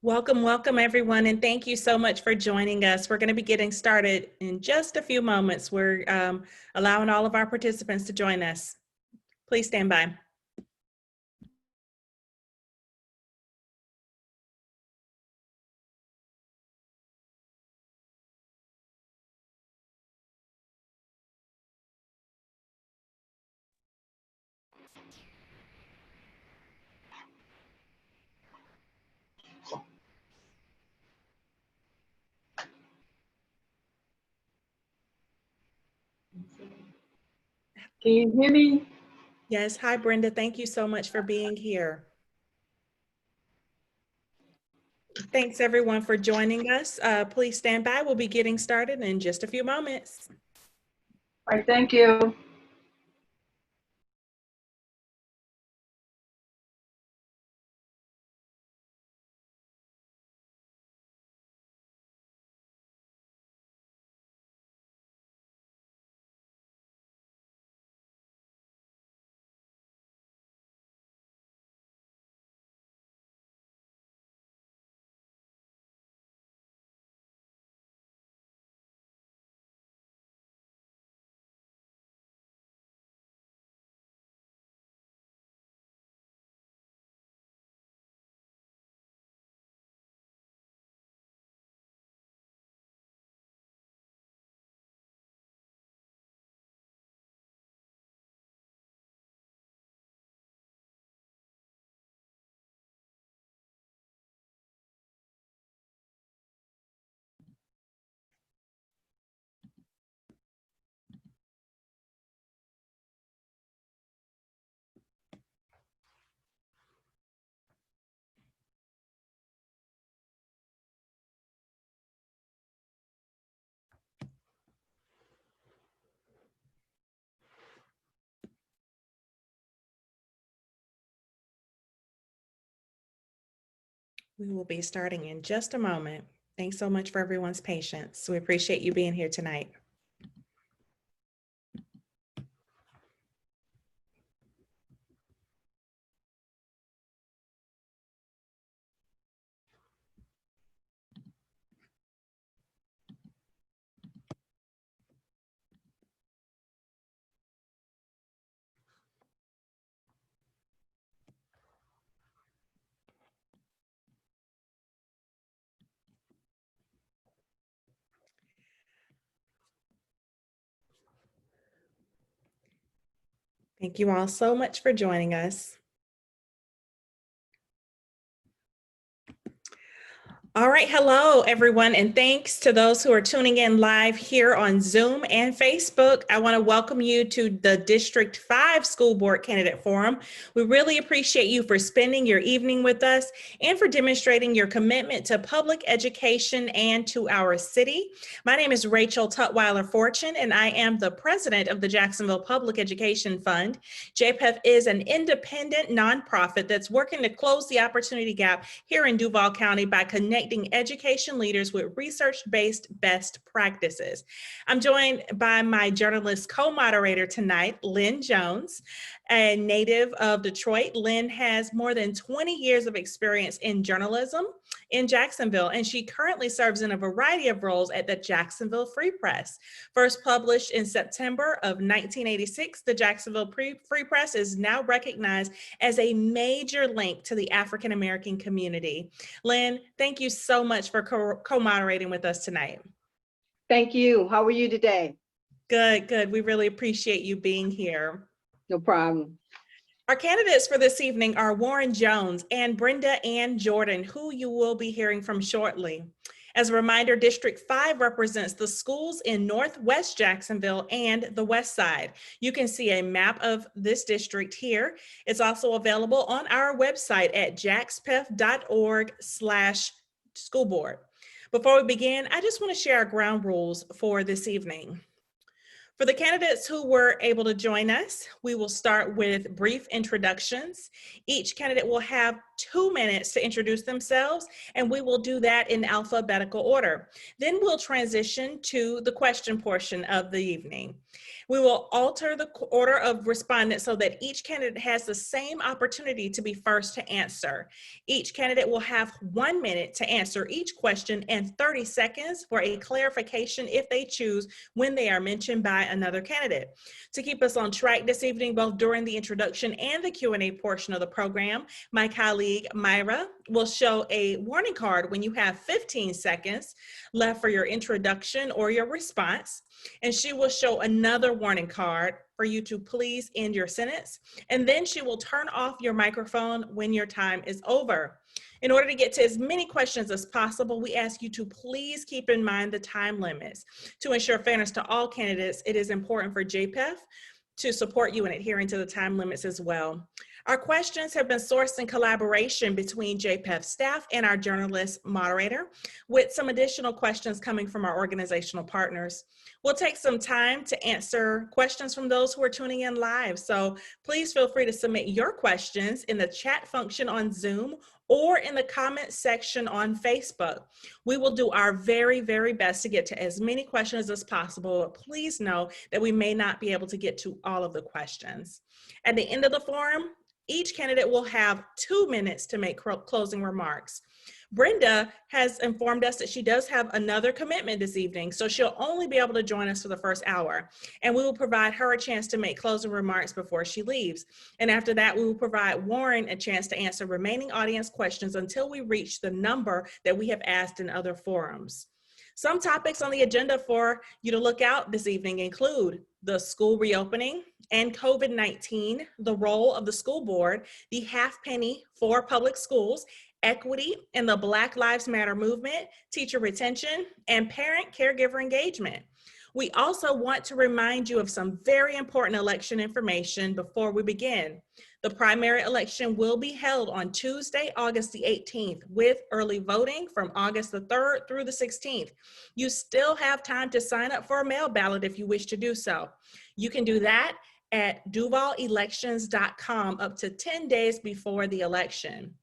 Welcome, welcome everyone, and thank you so much for joining us. We're going to be getting started in just a few moments. We're allowing all of our participants to join us. Please stand by. Can you hear me? Yes, hi Brenda, thank you so much for being here. Thanks everyone for joining us. Please stand by. We'll be getting started in just a few moments. All right, thank you. We will be starting in just a moment. Thanks so much for everyone's patience. We appreciate you being here tonight. Thank you all so much for joining us. All right, hello everyone, and thanks to those who are tuning in live here on Zoom and Facebook. I want to welcome you to the District 5 School Board Candidate Forum. We really appreciate you for spending your evening with us and for demonstrating your commitment to public education and to our city. My name is Rachel Tutwiler Fortune, and I am the president of the Jacksonville Public Education Fund. JPEF is an independent nonprofit that's working to close the opportunity gap here in Duval County by connecting education leaders with research-based best practices. I'm joined by my journalist co-moderator tonight, Lynn Jones, a native of Detroit. Lynn has more than 20 years of experience in journalism in Jacksonville, and she currently serves in a variety of roles at the Jacksonville Free Press. First published in September of 1986, the Jacksonville Free Press is now recognized as a major link to the African American community. Lynn, thank you so much for co-moderating with us tonight. Thank you. How are you today? Good, good. We really appreciate you being here. No problem. Our candidates for this evening are Warren Jones and Brenda Ann Jordan, who you will be hearing from shortly. As a reminder, District 5 represents the schools in Northwest Jacksonville and the Westside. You can see a map of this district here. It's also available on our website at jaxpef.org/schoolboard. Before we begin, I just want to share our ground rules for this evening. For the candidates who were able to join us, we will start with brief introductions. Each candidate will have 2 minutes to introduce themselves, and we will do that in alphabetical order. Then we'll transition to the question portion of the evening. We will alter the order of respondents so that each candidate has the same opportunity to be first to answer. Each candidate will have 1 minute to answer each question and 30 seconds for a clarification if they choose when they are mentioned by another candidate. To keep us on track this evening, both during the introduction and the Q&A portion of the program, my colleague Myra will show a warning card when you have 15 seconds left for your introduction or your response. And she will show another warning card for you to please end your sentence. And then she will turn off your microphone when your time is over. In order to get to as many questions as possible, we ask you to please keep in mind the time limits. To ensure fairness to all candidates, it is important for JPEF to support you in adhering to the time limits as well. Our questions have been sourced in collaboration between JPEF staff and our journalist moderator, with some additional questions coming from our organizational partners. We'll take some time to answer questions from those who are tuning in live. So please feel free to submit your questions in the chat function on Zoom or in the comment section on Facebook. We will do our very, very best to get to as many questions as possible, but please know that we may not be able to get to all of the questions. At the end of the forum, each candidate will have 2 minutes to make closing remarks. Brenda has informed us that she does have another commitment this evening, so she'll only be able to join us for the first hour, and we will provide her a chance to make closing remarks before she leaves. And after that, we will provide Warren a chance to answer remaining audience questions until we reach the number that we have asked in other forums. Some topics on the agenda for you to look out this evening include the school reopening and COVID-19, the role of the school board, the half penny for public schools, equity in the Black Lives Matter movement, teacher retention, and parent caregiver engagement. We also want to remind you of some very important election information before we begin. The primary election will be held on Tuesday, August the 18th, with early voting from August the 3rd through the 16th. You still have time to sign up for a mail ballot if you wish to do so. You can do that at duvalelections.com up to 10 days before the election.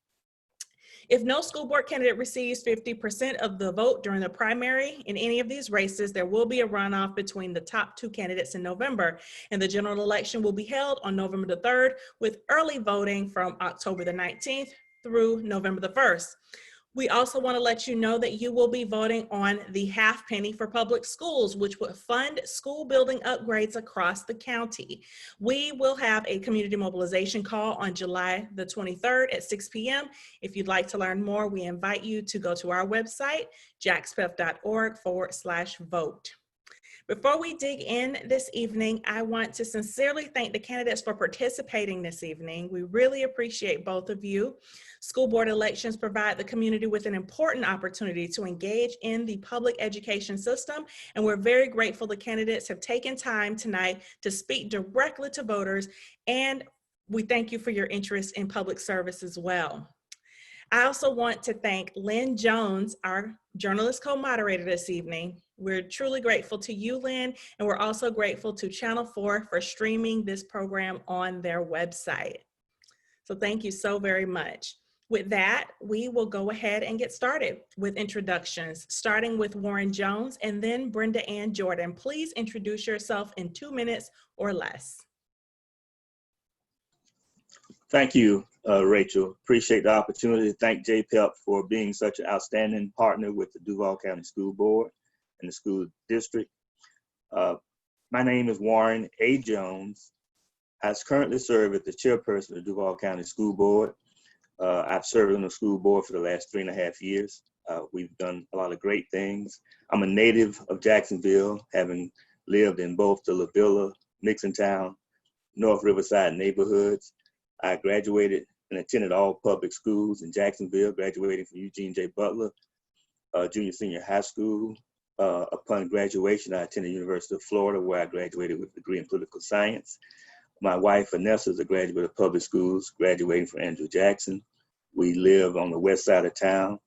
If no school board candidate receives 50% of the vote during the primary in any of these races, there will be a runoff between the top 2 candidates in November, and the general election will be held on November the 3rd with early voting from October the 19th through November the 1st. We also want to let you know that you will be voting on the half penny for public schools, which would fund school building upgrades across the county. We will have a community mobilization call on July the 23rd at 6 p.m. If you'd like to learn more, we invite you to go to our website, jaxpef.org/vote. Before we dig in this evening, I want to sincerely thank the candidates for participating this evening. We really appreciate both of you. School board elections provide the community with an important opportunity to engage in the public education system, and we're very grateful the candidates have taken time tonight to speak directly to voters, and we thank you for your interest in public service as well. I also want to thank Lynn Jones, our journalist co-moderator this evening. We're truly grateful to you, Lynn, and we're also grateful to Channel 4 for streaming this program on their website. So thank you so very much. With that, we will go ahead and get started with introductions, starting with Warren Jones and then Brenda Ann Jordan. Please introduce yourself in 2 minutes or less. Thank you, Rachel. Appreciate the opportunity to thank JPEP for being such an outstanding partner with the Duval County School Board and the school district. My name is Warren A. Jones. I currently serve as the chairperson of the Duval County School Board. I've served on the school board for the last 3.5 years. We've done a lot of great things. I'm a native of Jacksonville, having lived in both the La Villa, Mixontown, North Riverside neighborhoods. I graduated and attended all public schools in Jacksonville, graduating from Eugene J. Butler Junior Senior High School. Upon graduation, I attended the University of Florida, where I graduated with a degree in political science. My wife, Vanessa, is a graduate of public schools, graduating from Andrew Jackson. We live on the west side of town.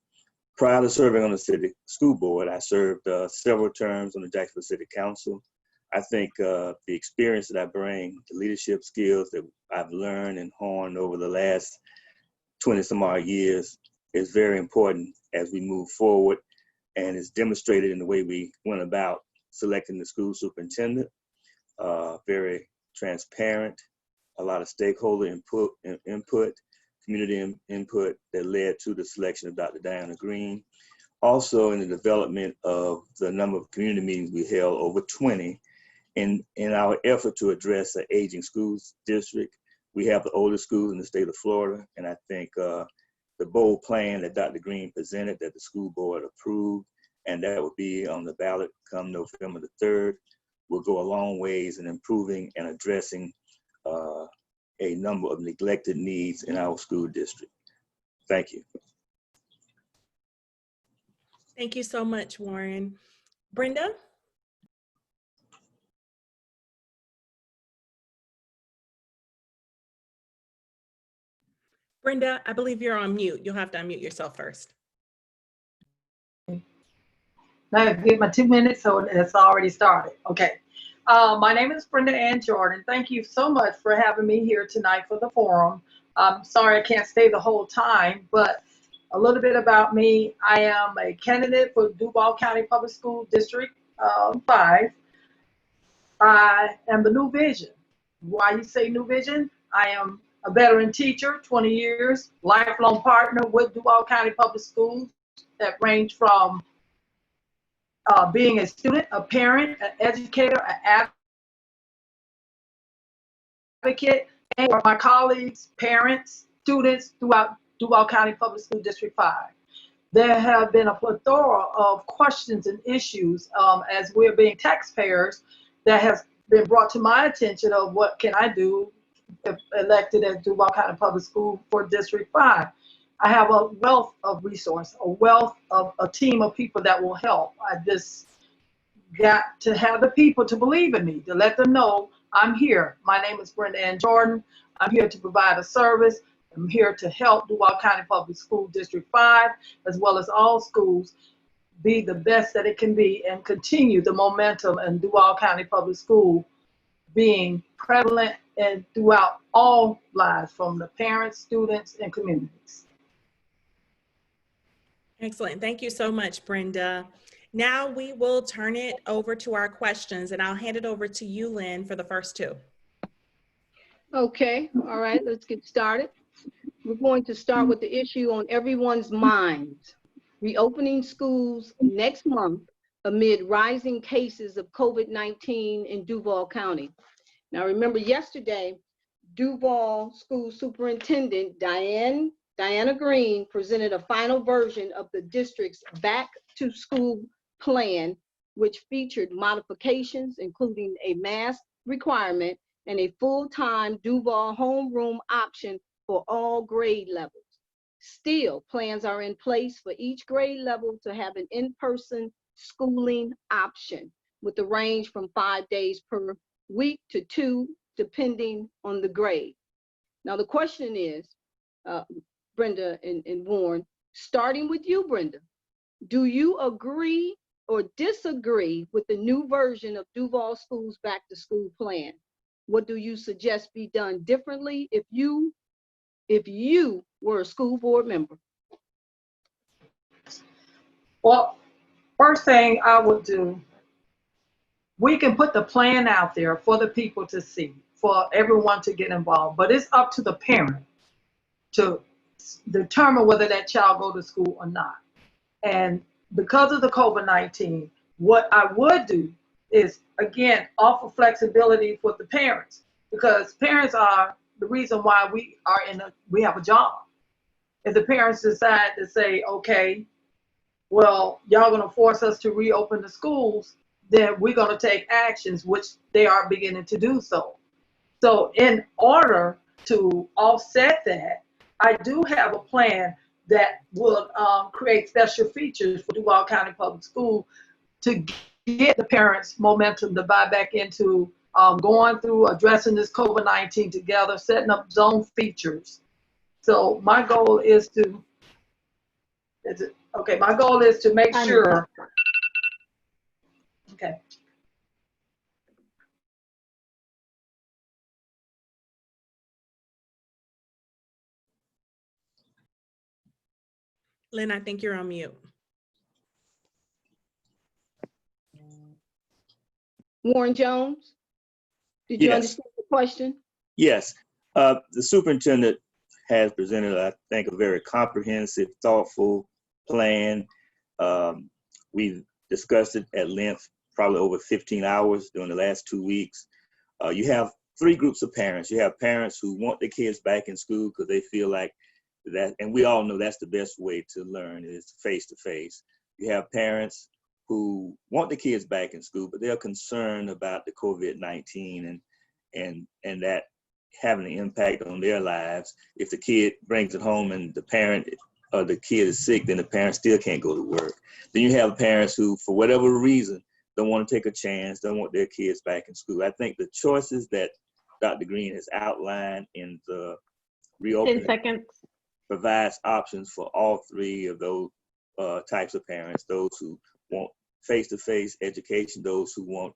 Prior to serving on the city school board, I served several terms on the Jacksonville City Council. I think the experience that I bring, the leadership skills that I've learned and honed over the last 20 some odd years is very important as we move forward, and is demonstrated in the way we went about selecting the school superintendent. very transparent, a lot of stakeholder input, community input that led to the selection of Dr. Diana Green. Also in the development of the number of community meetings we held, over 20, in our effort to address the aging schools district. We have the oldest schools in the state of Florida, and I think the bold plan that Dr. Green presented that the school board approved, and that will be on the ballot come November the 3rd, will go a long ways in improving and addressing a number of neglected needs in our school district. Thank you. Thank you so much, Warren. Brenda? Brenda, I believe you're on mute. You'll have to unmute yourself first. I get my 2 minutes, so it's already started. Okay. My name is Brenda Ann Jordan. Thank you so much for having me here tonight for the forum. I'm sorry I can't stay the whole time, but a little bit about me. I am a candidate for Duval County Public School District 5. I am the New Vision. Why you say New Vision? I am a veteran teacher, 20 years, lifelong partner with Duval County Public Schools that range from being a student, a parent, an educator, an advocate, and for my colleagues, parents, students throughout Duval County Public School District 5. There have been a plethora of questions and issues as we're being taxpayers that has been brought to my attention of what can I do if elected as Duval County Public School for District 5. I have a wealth of resource, a wealth of a team of people that will help. I just got to have the people to believe in me, to let them know I'm here. My name is Brenda Ann Jordan. I'm here to provide a service. I'm here to help Duval County Public School District 5, as well as all schools, be the best that it can be and continue the momentum in Duval County Public School being prevalent and throughout all lives, from the parents, students, and communities. Excellent. Thank you so much, Brenda. Now we will turn it over to our questions, and I'll hand it over to you, Lynn, for the first two. Okay, all right, let's get started. We're going to start with the issue on everyone's minds. Reopening schools next month amid rising cases of COVID-19 in Duval County. Now remember, yesterday, Duval School Superintendent Diana Green presented a final version of the district's back to school plan, which featured modifications, including a mask requirement and a full-time Duval homeroom option for all grade levels. Still, plans are in place for each grade level to have an in-person schooling option with a range from 5 days per week to 2, depending on the grade. Now, the question is, Brenda and Warren, starting with you, Brenda, do you agree or disagree with the new version of Duval School's back to school plan? What do you suggest be done differently if you were a school board member? Well, first thing I would do, we can put the plan out there for the people to see, for everyone to get involved, but it's up to the parent to determine whether that child go to school or not. And because of the COVID-19, what I would do is, again, offer flexibility for the parents, because parents are the reason why we have a job. If the parents decide to say, okay, well, y'all gonna force us to reopen the schools, then we're gonna take actions, which they are beginning to do so. So in order to offset that, I do have a plan that will create special features for Duval County Public School to get the parents momentum to buy back into going through addressing this COVID-19 together, setting up zone features. So my goal is to, my goal is to make sure, okay. Lynn, I think you're on mute. Warren Jones? Did you Yes. understand the question? Yes, the superintendent has presented, I think, a very comprehensive, thoughtful plan. We've discussed it at length, probably over 15 hours during the last 2 weeks. You have three groups of parents. You have parents who want their kids back in school because they feel like that, and we all know that's the best way to learn is face-to-face. You have parents who want the kids back in school, but they're concerned about the COVID-19 and that having an impact on their lives. If the kid brings it home and the parent or the kid is sick, then the parent still can't go to work. Then you have parents who, for whatever reason, don't want to take a chance, don't want their kids back in school. I think the choices that Dr. Green has outlined in the 10 reopening seconds. provides options for all three of those types of parents, those who want face-to-face education, those who want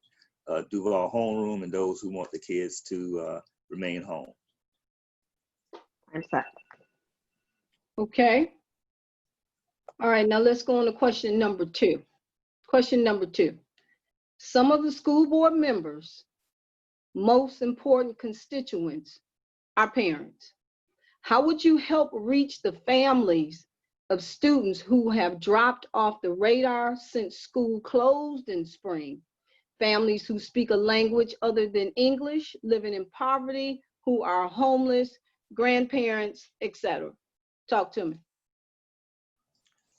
Duval homeroom, and those who want the kids to remain home. I'm set. Okay. All right, now let's go on to question number 2. Question number 2. Some of the school board members' most important constituents are parents. How would you help reach the families of students who have dropped off the radar since school closed in spring? Families who speak a language other than English, living in poverty, who are homeless, grandparents, etc. Talk to me.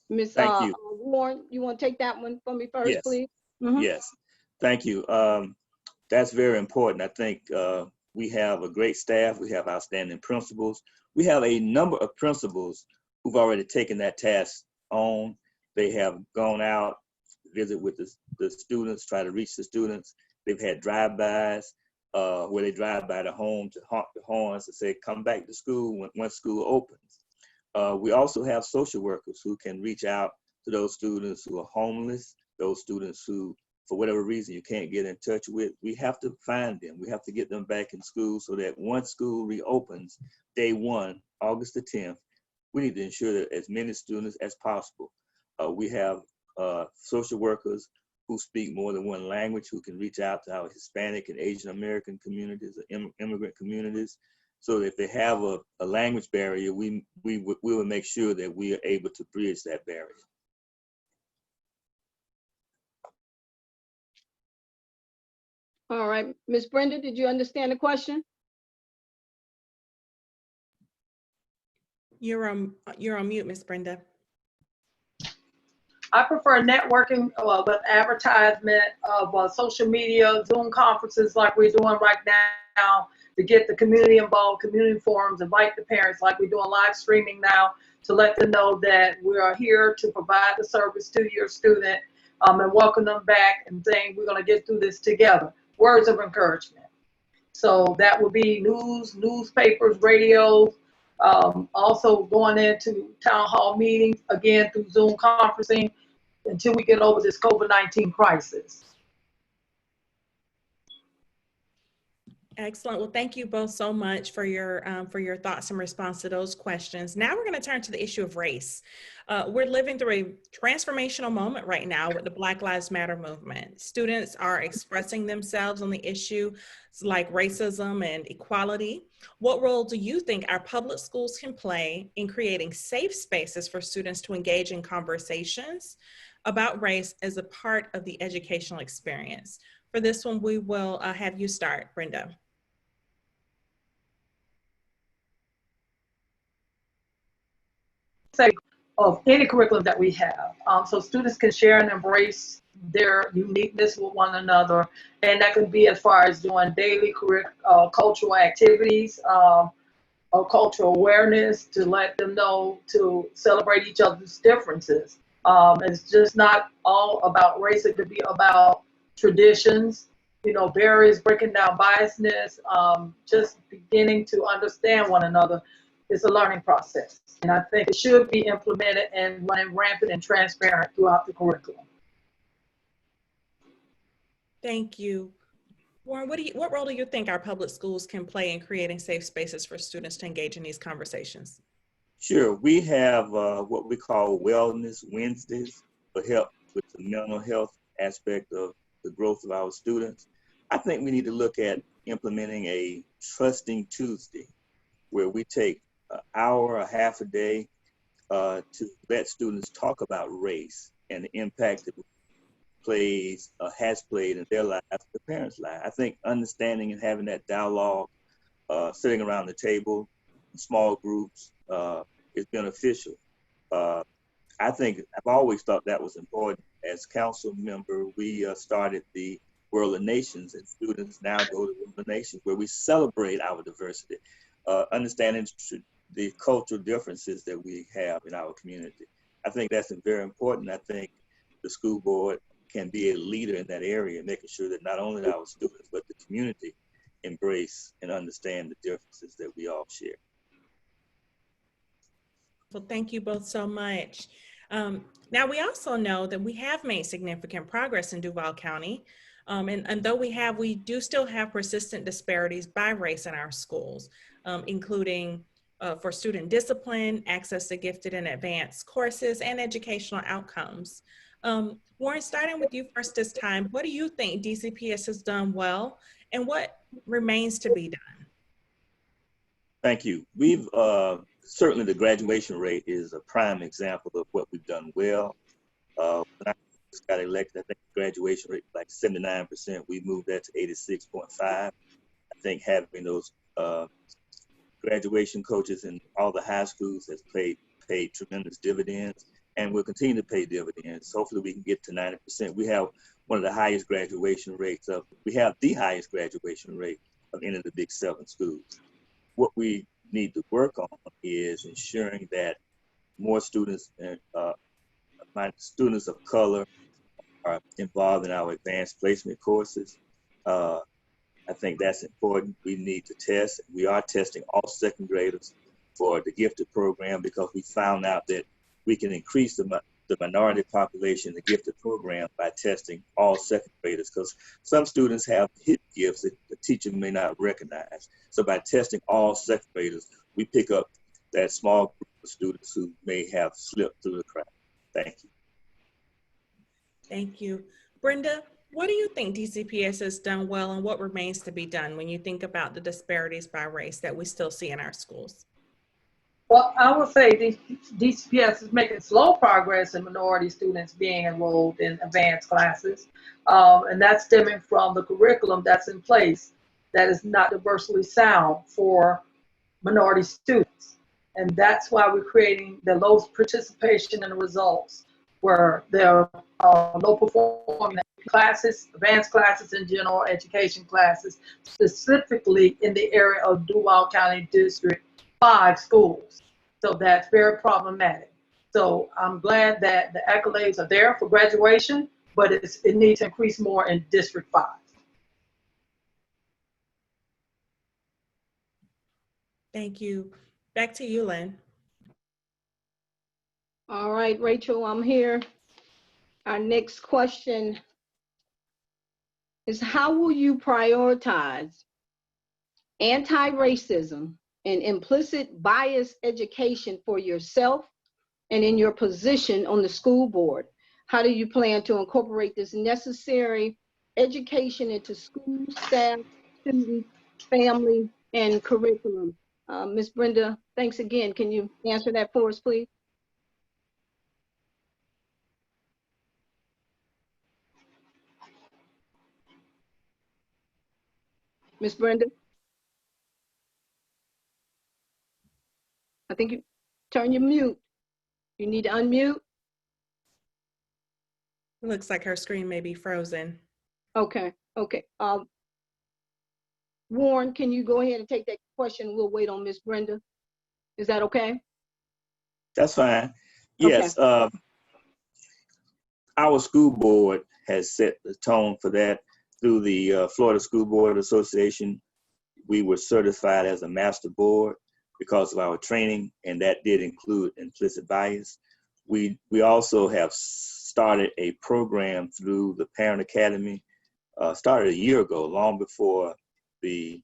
Ms. Thank you. Warren, you want to take that one for me first, Yes. please? Mhm. Yes, thank you. That's very important. I think we have a great staff. We have outstanding principals. We have a number of principals who've already taken that task on. They have gone out, visit with the students, try to reach the students. They've had drive-bys where they drive by the home to honk the horns to say, come back to school when school opens. We also have social workers who can reach out to those students who are homeless, those students who, for whatever reason, you can't get in touch with. We have to find them. We have to get them back in school so that once school reopens, day 1, August the 10th, we need to ensure that as many students as possible. We have social workers who speak more than one language, who can reach out to our Hispanic and Asian American communities, immigrant communities. So that if they have a language barrier, we will make sure that we are able to bridge that barrier. All right, Ms. Brenda, did you understand the question? You're on mute, Miss Brenda. I prefer networking with advertisement of social media, Zoom conferences like we're doing right now to get the community involved, community forums, invite the parents like we're doing live streaming now to let them know that we are here to provide the service to your student and welcome them back and saying we're going to get through this together. Words of encouragement. So that would be newspapers, radio, also going into town hall meetings, again through Zoom conferencing until we get over this COVID-19 crisis. Excellent. Well, thank you both so much for your thoughts and response to those questions. Now we're going to turn to the issue of race. We're living through a transformational moment right now with the Black Lives Matter movement. Students are expressing themselves on the issues like racism and equality. What role do you think our public schools can play in creating safe spaces for students to engage in conversations about race as a part of the educational experience? For this one, we will have you start, Brenda. Of any curriculum that we have. So students can share and embrace their uniqueness with one another. And that could be as far as doing daily cultural activities, or cultural awareness to let them know to celebrate each other's differences. It's just not all about race. It could be about traditions, barriers, breaking down biasness, just beginning to understand one another. It's a learning process. And I think it should be implemented and running rampant and transparent throughout the curriculum. Thank you. Warren, what role do you think our public schools can play in creating safe spaces for students to engage in these conversations? Sure, we have what we call Wellness Wednesdays for help with the mental health aspect of the growth of our students. I think we need to look at implementing a Trusting Tuesday, where we take an hour, a half a day to let students talk about race and the impact that it plays, has played in their lives, their parents' lives. I think understanding and having that dialogue, sitting around the table, in small groups, is beneficial. I think I've always thought that was important. As council member, we started the World of Nations, and students now go to World of Nations, where we celebrate our diversity, understanding the cultural differences that we have in our community. I think that's very important. I think the school board can be a leader in that area, making sure that not only our students, but the community embrace and understand the differences that we all share. Well, thank you both so much. Now, we also know that we have made significant progress in Duval County. And though we do still have persistent disparities by race in our schools, including for student discipline, access to gifted and advanced courses, and educational outcomes. Warren, starting with you first this time, what do you think DCPS has done well, and what remains to be done? Thank you. We've certainly, the graduation rate is a prime example of what we've done well. When I just got elected, I think the graduation rate was like 79%. We moved that to 86.5. I think having those graduation coaches in all the high schools has paid tremendous dividends, and will continue to pay dividends. Hopefully we can get to 90%. We have one of the highest graduation rates we have the highest graduation rate of any of the big 7 schools. What we need to work on is ensuring that more students and students of color are involved in our advanced placement courses. I think that's important. We need to test. We are testing all second graders for the gifted program, because we found out that we can increase the minority population in the gifted program by testing all second graders, because some students have hidden gifts that the teacher may not recognize. So by testing all second graders, we pick up that small group of students who may have slipped through the cracks. Thank you. Thank you. Brenda, what do you think DCPS has done well, and what remains to be done when you think about the disparities by race that we still see in our schools? Well, I would say DCPS is making slow progress in minority students being enrolled in advanced classes. And that's stemming from the curriculum that's in place that is not diversely sound for minority students. And that's why we're creating the low participation in the results, where there are low performing classes, advanced classes, and general education classes, specifically in the area of Duval County District 5 schools. So that's very problematic. So I'm glad that the accolades are there for graduation, but it needs to increase more in District 5. Thank you. Back to you, Lynn. All right, Rachel, I'm here. Our next question is, how will you prioritize anti-racism and implicit bias education for yourself and in your position on the school board? How do you plan to incorporate this necessary education into school, staff, students, family, and curriculum? Ms. Brenda, thanks again. Can you answer that for us, please? Ms. Brenda? I think you turn your mute. You need to unmute. It looks like her screen may be frozen. Okay. Warren, can you go ahead and take that question? We'll wait on Ms. Brenda. Is that okay? That's fine. Yes. Okay. Our school board has set the tone for that through the Florida School Board Association. We were certified as a master board because of our training, and that did include implicit bias. We also have started a program through the Parent Academy, started a year ago, long before the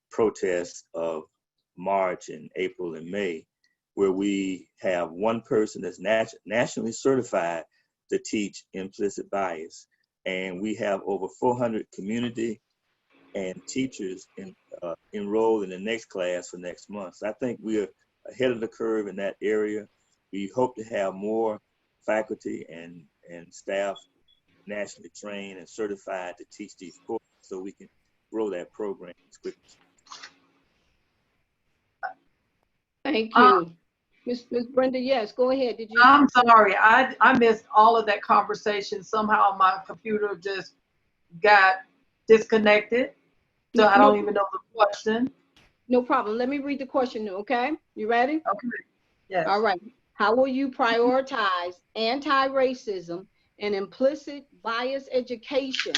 protests of March and April and May, where we have one person that's nationally certified to teach implicit bias. and we have over 400 community and teachers enrolled in the next class for next month. So I think we are ahead of the curve in that area. We hope to have more faculty and staff nationally trained and certified to teach these courses so we can grow that program as quickly as possible. Thank you. Miss Brenda, yes, go ahead. Did you? I'm sorry, I missed all of that conversation. Somehow my computer just got disconnected. So I don't even know the question. No problem. Let me read the question, okay? You ready? Okay, yes. All right. How will you prioritize anti-racism and implicit bias education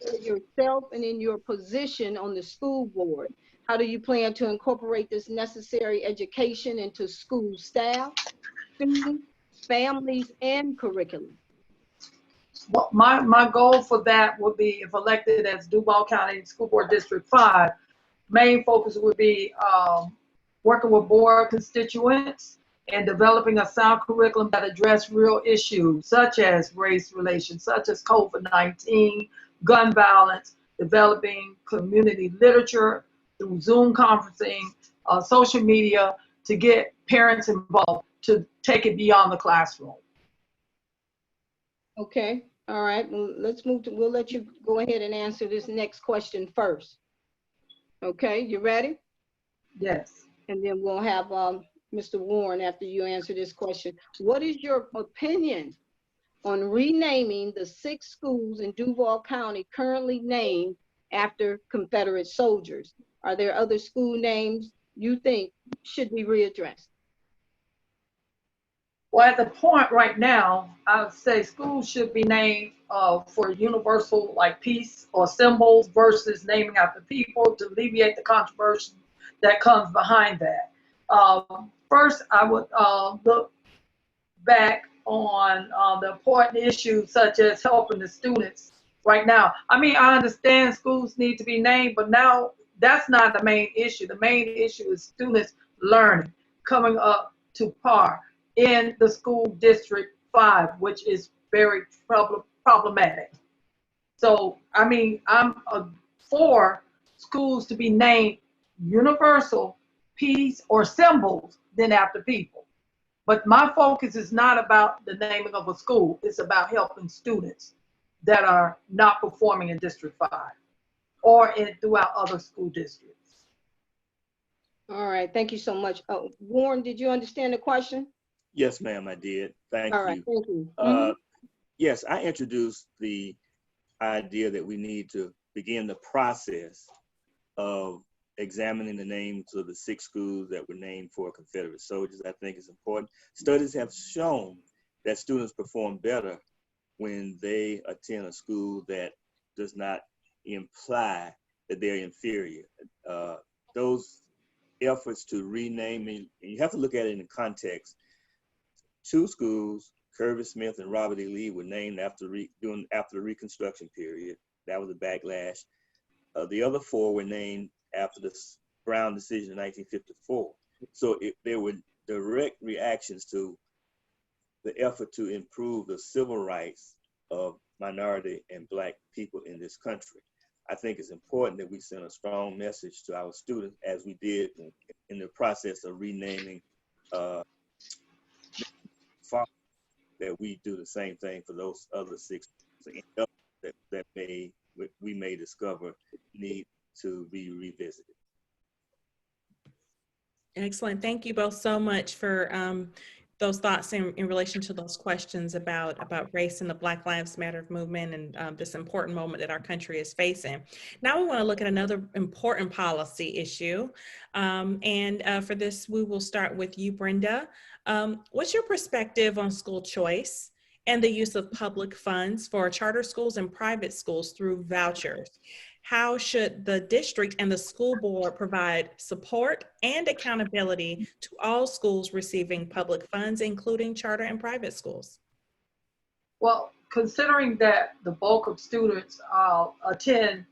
for yourself and in your position on the school board? How do you plan to incorporate this necessary education into school staff, students, families, and curriculum? Well, my goal for that would be, if elected as Duval County School Board District 5, main focus would be working with board constituents and developing a sound curriculum that address real issues such as race relations, such as COVID-19, gun violence, developing community literature through Zoom conferencing, social media, to get parents involved, to take it beyond the classroom. Okay, all right, well, let's move to, we'll let you go ahead and answer this next question first. Okay, you ready? Yes. And then we'll have Mr. Warren after you answer this question. What is your opinion on renaming the 6 schools in Duval County currently named after Confederate soldiers? Are there other school names you think should be readdressed? Well, at the point right now, I would say schools should be named for universal, like peace or symbols, versus naming after people, to alleviate the controversy that comes behind that. First, I would look back on the important issues such as helping the students right now. I mean, I understand schools need to be named, but now that's not the main issue. The main issue is students learning, coming up to par in the school district 5, which is very problematic. So, I mean, I'm for schools to be named universal, peace, or symbols than after people. But my focus is not about the naming of a school. It's about helping students that are not performing in District 5 or throughout other school districts. All right, thank you so much. Warren, did you understand the question? Yes, ma'am, I did. Thank you. All right, thank you. Yes, I introduced the idea that we need to begin the process of examining the names of the 6 schools that were named for Confederate soldiers. I think it's important. Studies have shown that students perform better when they attend a school that does not imply that they're inferior. Those efforts to rename, and you have to look at it in context. 2 schools, Kirby Smith and Robert E. Lee, were named after the Reconstruction period. That was a backlash. The other 4 were named after the Brown decision in 1954. So there were direct reactions to the effort to improve the civil rights of minority and Black people in this country. I think it's important that we send a strong message to our students, as we did in the process of renaming that we do the same thing for those other 6 that we may discover need to be revisited. Excellent. Thank you both so much for those thoughts in relation to those questions about race and the Black Lives Matter movement and this important moment that our country is facing. Now we want to look at another important policy issue. For this, we will start with you, Brenda. What's your perspective on school choice and the use of public funds for charter schools and private schools through vouchers? How should the district and the school board provide support and accountability to all schools receiving public funds, including charter and private schools? Well, considering that the bulk of students attend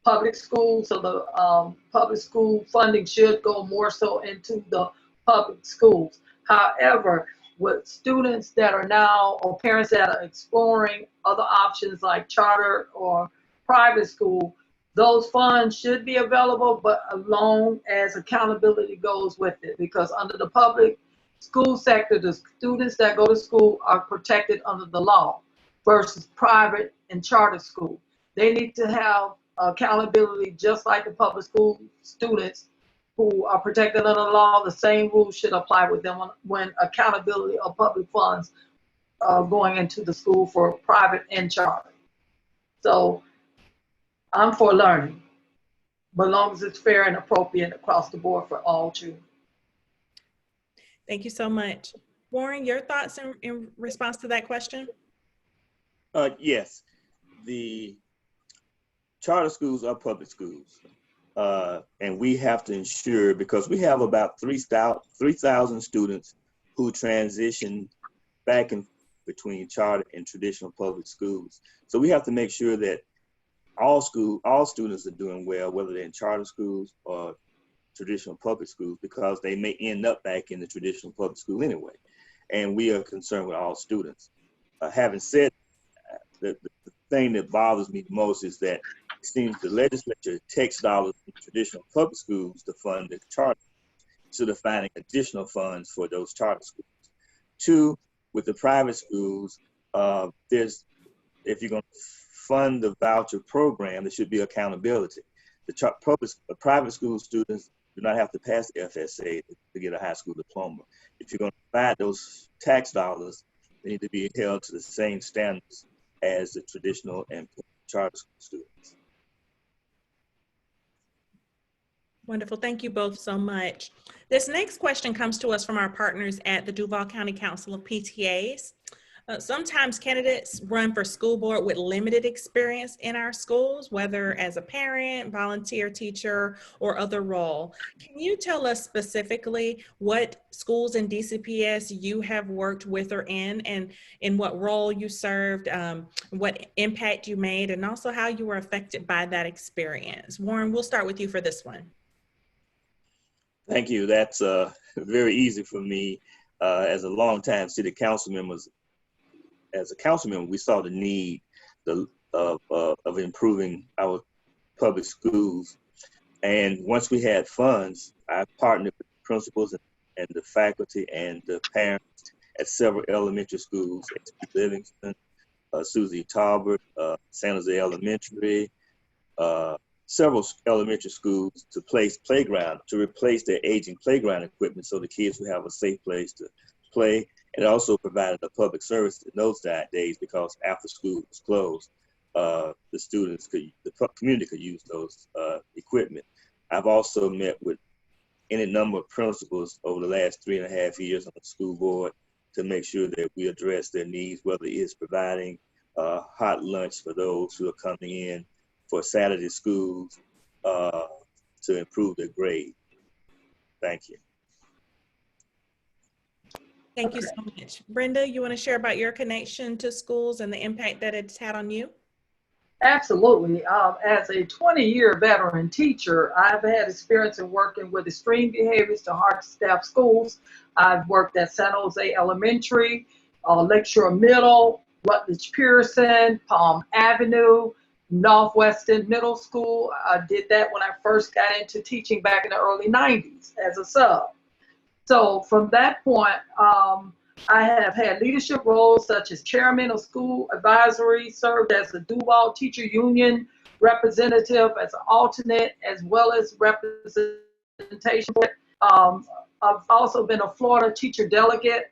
public schools, so the public school funding should go more so into the public schools. However, with students that are now, or parents that are exploring other options like charter or private school, those funds should be available, but as long as accountability goes with it. Because under the public school sector, the students that go to school are protected under the law versus private and charter school. They need to have accountability just like the public school students who are protected under the law. The same rules should apply with them when accountability of public funds going into the school for private and charter. So I'm for learning, but as long as it's fair and appropriate across the board for all children. Thank you so much. Warren, your thoughts in response to that question? Yes, the charter schools are public schools. And we have to ensure, because we have about 3,000 students who transition back and between charter and traditional public schools. So we have to make sure that all students are doing well, whether they're in charter schools or traditional public schools, because they may end up back in the traditional public school anyway. And we are concerned with all students. Having said that, the thing that bothers me the most is that it seems the legislature takes dollars from traditional public schools to fund the charter, instead of finding additional funds for those charter schools. Two, with the private schools, if you're going to fund the voucher program, there should be accountability. The private school students do not have to pass the FSA to get a high school diploma. If you're going to provide those tax dollars, they need to be held to the same standards as the traditional and charter school students. Wonderful. Thank you both so much. This next question comes to us from our partners at the Duval County Council of PTAs. Sometimes candidates run for school board with limited experience in our schools, whether as a parent, volunteer teacher, or other role. Can you tell us specifically what schools in DCPS you have worked with or in, and in what role you served, what impact you made, and also how you were affected by that experience? Warren, we'll start with you for this one. Thank you. That's very easy for me. As a longtime city council member, we saw the need of improving our public schools. And once we had funds, I partnered with the principals and the faculty and the parents at several elementary schools, at Livingston, Susie Talbert, San Jose Elementary, several elementary schools, to replace their aging playground equipment so the kids would have a safe place to play. And it also provided a public service in those days, because after school was closed, the community could use those equipment. I've also met with any number of principals over the last 3.5 years on the school board to make sure that we address their needs, whether it is providing hot lunch for those who are coming in for Saturday schools to improve their grade. Thank you. Thank you so much. Brenda, you want to share about your connection to schools and the impact that it's had on you? Absolutely. As a 20-year veteran teacher, I've had experience in working with extreme behaviors to hard-staffed schools. I've worked at San Jose Elementary, Lakeshore Middle, Rutledge Pearson, Palm Avenue, Northwest Middle School. I did that when I first got into teaching back in the early 90s as a sub. So from that point, I have had leadership roles such as chairman of school advisory, served as a Duval Teacher Union representative, as an alternate, as well as representation. I've also been a Florida teacher delegate,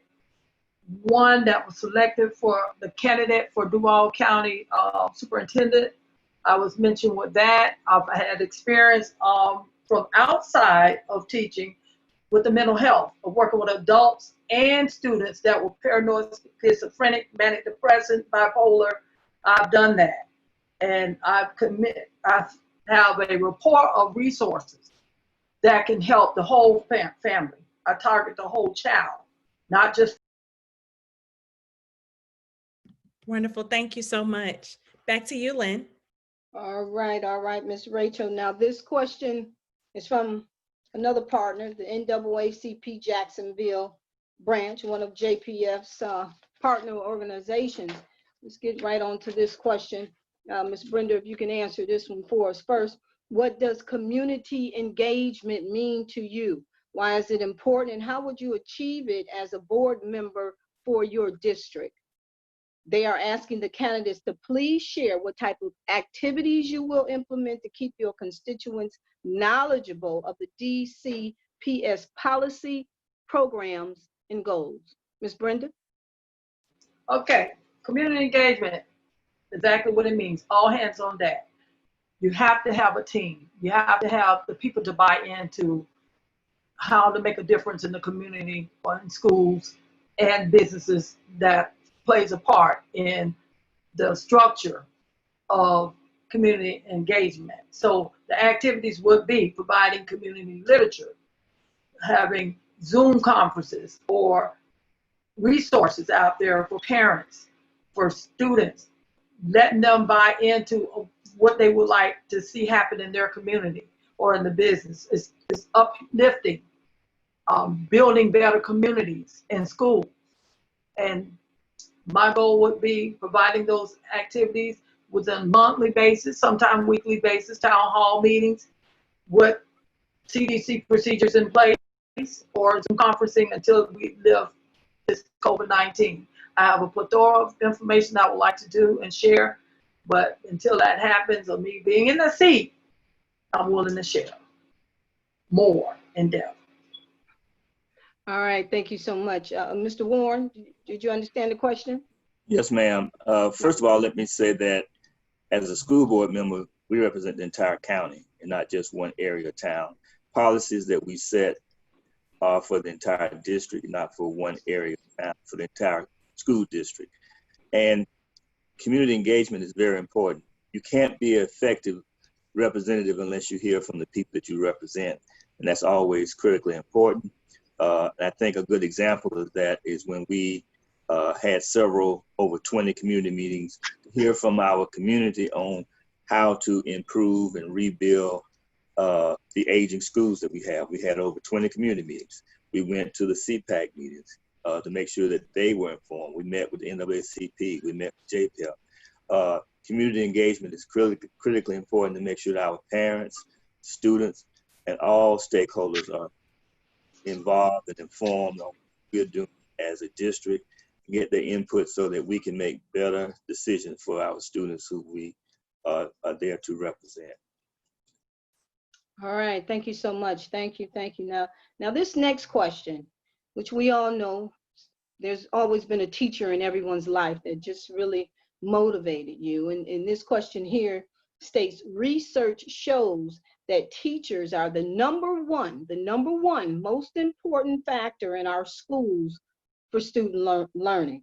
one that was selected for the candidate for Duval County superintendent. I was mentioned with that. I've had experience from outside of teaching with the mental health, of working with adults and students that were paranoid, schizophrenic, manic depressive, bipolar. I've done that. And I have a report of resources that can help the whole family. I target the whole child, not just. Wonderful. Thank you so much. Back to you, Lynn. All right, Ms. Rachel. Now this question is from another partner, the NAACP Jacksonville. branch, one of JPF's partner organizations. Let's get right on to this question. Ms. Brenda, if you can answer this one for us first. What does community engagement mean to you? Why is it important, and how would you achieve it as a board member for your district? They are asking the candidates to please share what type of activities you will implement to keep your constituents knowledgeable of the DCPS policy, programs, and goals. Ms. Brenda? Okay, community engagement, exactly what it means, all hands on deck. You have to have a team. You have to have the people to buy into how to make a difference in the community or in schools and businesses that plays a part in the structure of community engagement. So the activities would be providing community literature, having Zoom conferences or resources out there for parents, for students, letting them buy into what they would like to see happen in their community or in the business. It's uplifting, building better communities in schools. And my goal would be providing those activities within a monthly basis, sometimes weekly basis, town hall meetings, with CDC procedures in place, or some conferencing until we live this COVID-19. I have a plethora of information I would like to do and share, but until that happens, or me being in the seat, I'm willing to share more in depth. All right, thank you so much. Mr. Warren, did you understand the question? Yes, ma'am. First of all, let me say that as a school board member, we represent the entire county and not just one area or town. Policies that we set are for the entire district, not for one area, for the entire school district. And community engagement is very important. You can't be an effective representative unless you hear from the people that you represent, and that's always critically important. I think a good example of that is when we had over 20 community meetings to hear from our community on how to improve and rebuild the aging schools that we have. We had over 20 community meetings. We went to the CPAC meetings to make sure that they were informed. We met with the NAACP. We met with JPL. Community engagement is critically important to make sure that our parents, students, and all stakeholders are involved and informed on what we're doing as a district, get their input so that we can make better decisions for our students who we are there to represent. All right, thank you so much. Thank you. Now this next question, which we all know, there's always been a teacher in everyone's life that just really motivated you. And this question here states, research shows that teachers are the number one most important factor in our schools for student learning.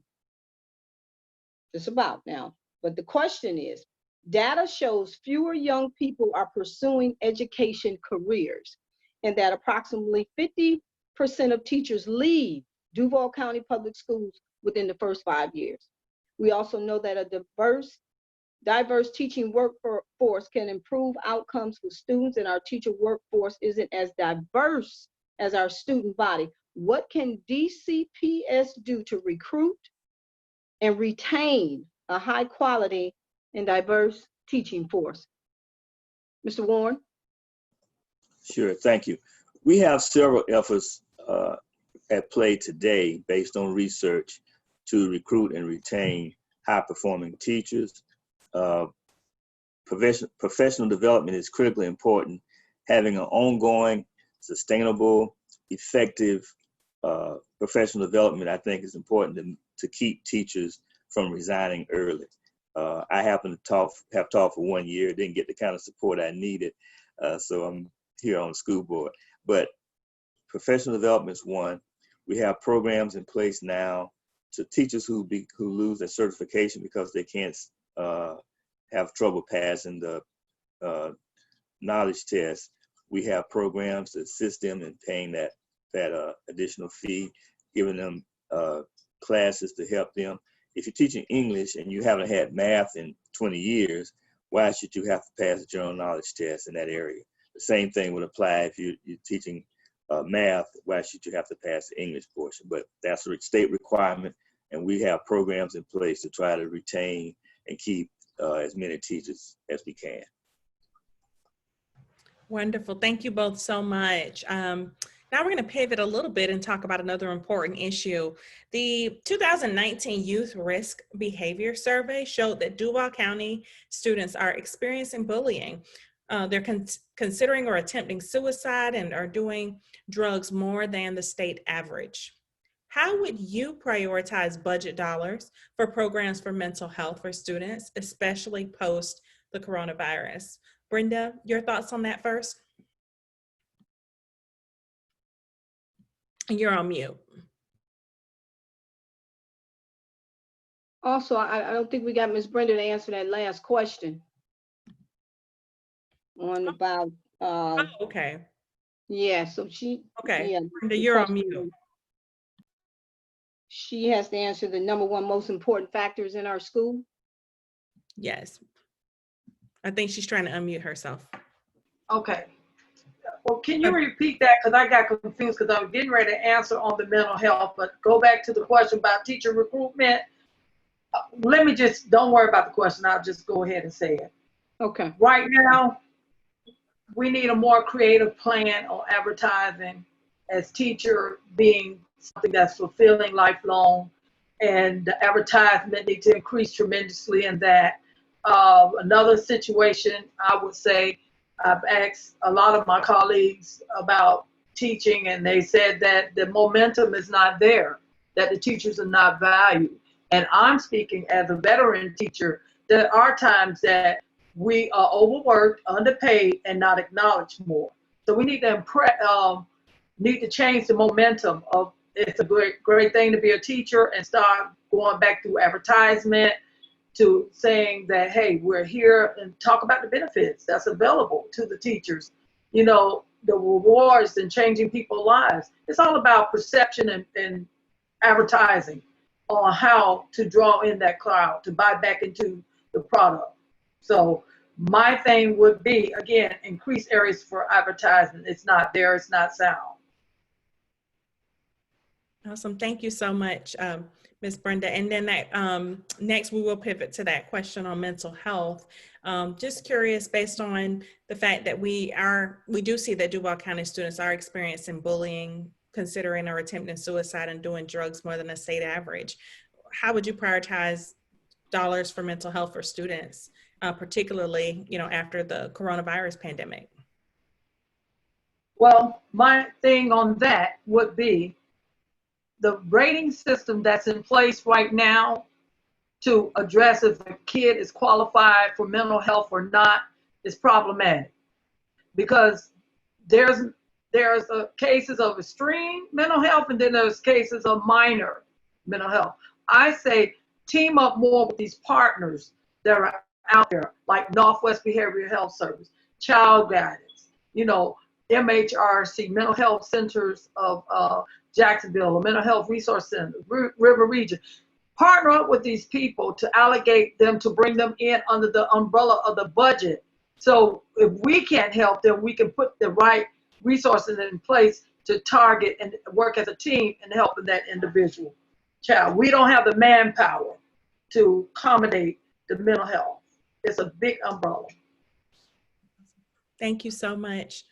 Just about now. But the question is, data shows fewer young people are pursuing education careers, and that approximately 50% of teachers leave Duval County Public Schools within the first 5 years. We also know that a diverse teaching workforce can improve outcomes for students, and our teacher workforce isn't as diverse as our student body. What can DCPS do to recruit and retain a high quality and diverse teaching force? Mr. Warren? Sure, thank you. We have several efforts at play today based on research to recruit and retain high-performing teachers. Professional development is critically important. Having an ongoing, sustainable, effective professional development, I think, is important to keep teachers from resigning early. I happened to have taught for 1 year, didn't get the kind of support I needed, so I'm here on the school board. But professional development is one. We have programs in place now to teachers who lose their certification because they can't have trouble passing the knowledge test. We have programs to assist them in paying that additional fee, giving them classes to help them. If you're teaching English and you haven't had math in 20 years, why should you have to pass a general knowledge test in that area? The same thing would apply if you're teaching math, why should you have to pass the English portion? But that's a state requirement, and we have programs in place to try to retain and keep as many teachers as we can. Wonderful. Thank you both so much. Now we're going to pivot a little bit and talk about another important issue. The 2019 Youth Risk Behavior Survey showed that Duval County students are experiencing bullying. They're considering or attempting suicide and are doing drugs more than the state average. How would you prioritize budget dollars for programs for mental health for students, especially post the coronavirus? Brenda, your thoughts on that first? You're on mute. Also, I don't think we got Ms. Brenda to answer that last question on about, Oh, okay. yeah, so she, Okay. yeah. Brenda, the you're on question- mute. She has to answer the #1 most important factors in our school. Yes. I think she's trying to unmute herself. Okay. Well, can you repeat that? Because I got confused because I was getting ready to answer on the mental health, but go back to the question about teacher recruitment. Let me just, don't worry about the question. I'll just go ahead and say it. Okay. Right now, we need a more creative plan on advertising as teacher being something that's fulfilling lifelong, and the advertisement needs to increase tremendously in that. Another situation, I would say, I've asked a lot of my colleagues about teaching, and they said that the momentum is not there, that the teachers are not valued. And I'm speaking as a veteran teacher. There are times that we are overworked, underpaid, and not acknowledged more. So we need to change the momentum of, it's a great thing to be a teacher, and start going back through advertisement to saying that, hey, we're here, and talk about the benefits that's available to the teachers. You know, the rewards and changing people's lives. It's all about perception and advertising on how to draw in that crowd to buy back into the product. So my thing would be, again, increase areas for advertising. It's not there, it's not sound. Awesome. Thank you so much, Ms. Brenda. And then next we will pivot to that question on mental health. Just curious, based on the fact that we do see that Duval County students are experiencing bullying, considering or attempting suicide, and doing drugs more than the state average. How would you prioritize dollars for mental health for students, particularly, after the coronavirus pandemic? Well, my thing on that would be the rating system that's in place right now to address if a kid is qualified for mental health or not is problematic, because there's cases of extreme mental health, and then there's cases of minor mental health. I say team up more with these partners that are out there, like Northwest Behavioral Health Service, Child Guidance, MHRC, Mental Health Centers of Jacksonville, Mental Health Resource Center, River Region. Partner up with these people to allocate them, to bring them in under the umbrella of the budget. So if we can't help them, we can put the right resources in place to target and work as a team in helping that individual child. We don't have the manpower to accommodate the mental health. It's a big umbrella. Thank you so much.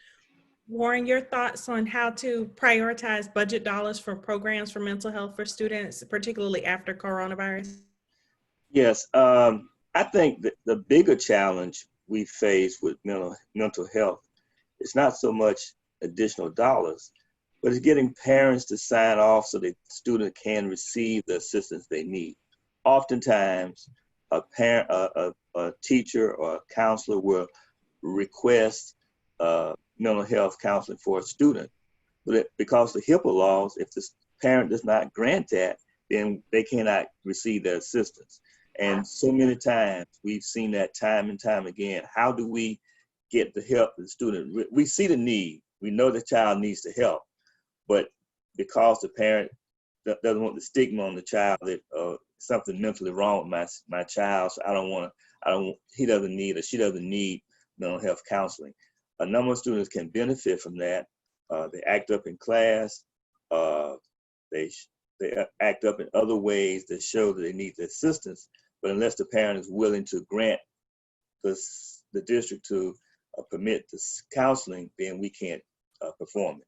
Warren, your thoughts on how to prioritize budget dollars for programs for mental health for students, particularly after coronavirus? Yes, I think that the bigger challenge we face with mental health is not so much additional dollars, but it's getting parents to sign off so the student can receive the assistance they need. Oftentimes, a parent, a teacher or a counselor will request mental health counseling for a student, but because of the HIPAA laws, if the parent does not grant that, then they cannot receive the assistance. And so many times we've seen that time and time again. How do we get the help to the student? We see the need. We know the child needs the help, but because the parent doesn't want the stigma on the child that something mentally wrong with my child, so he doesn't need or she doesn't need mental health counseling. A number of students can benefit from that. They act up in class. They act up in other ways that show that they need the assistance. But unless the parent is willing to grant the district to permit this counseling, then we can't perform it.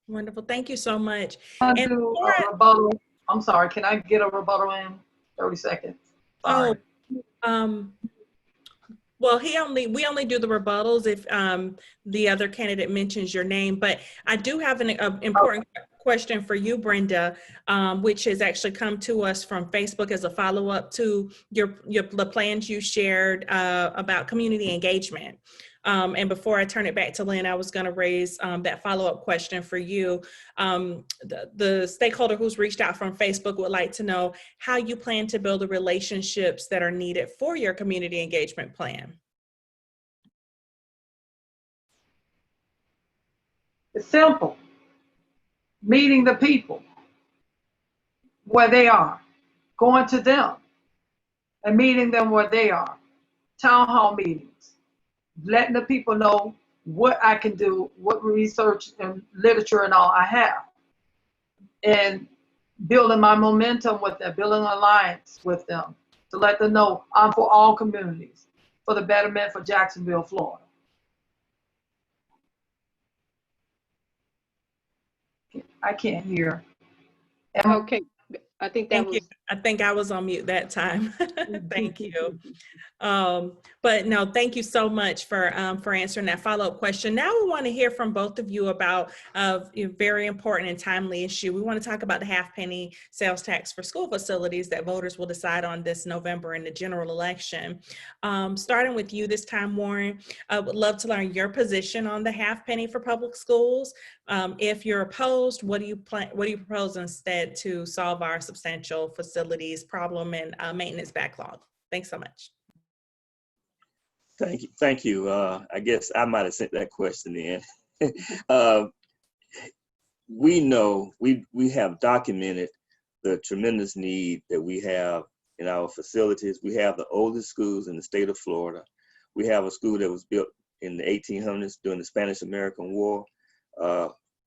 Wonderful. Thank you so much. I And do before a rebuttal. I'm sorry, can I get a rebuttal in 30 seconds? Sorry. Well, we only do the rebuttals if the other candidate mentions your name, but I do have an important question for you, Brenda, which has actually come to us from Facebook as a follow-up to the plans you shared about community engagement. And before I turn it back to Lynn, I was going to raise that follow-up question for you. The stakeholder who's reached out from Facebook would like to know how you plan to build the relationships that are needed for your community engagement plan. It's simple. Meeting the people where they are, going to them and meeting them where they are. Town hall meetings, letting the people know what I can do, what research and literature and all I have, and building my momentum with them, building an alliance with them to let them know I'm for all communities, for the betterment for Jacksonville, Florida. I can't hear. Okay, I think that Thank was. you. I think I was on mute that time. Thank you. But no, thank you so much for answering that follow-up question. Now we want to hear from both of you about a very important and timely issue. We want to talk about the half-penny sales tax for school facilities that voters will decide on this November in the general election. Starting with you this time, Warren, I would love to learn your position on the half-penny for public schools. If you're opposed, what do you propose instead to solve our substantial facilities problem and maintenance backlog? Thanks so much. Thank you. I guess I might have sent that question in. We know, we have documented the tremendous need that we have in our facilities. We have the oldest schools in the state of Florida. We have a school that was built in the 1800s during the Spanish-American War.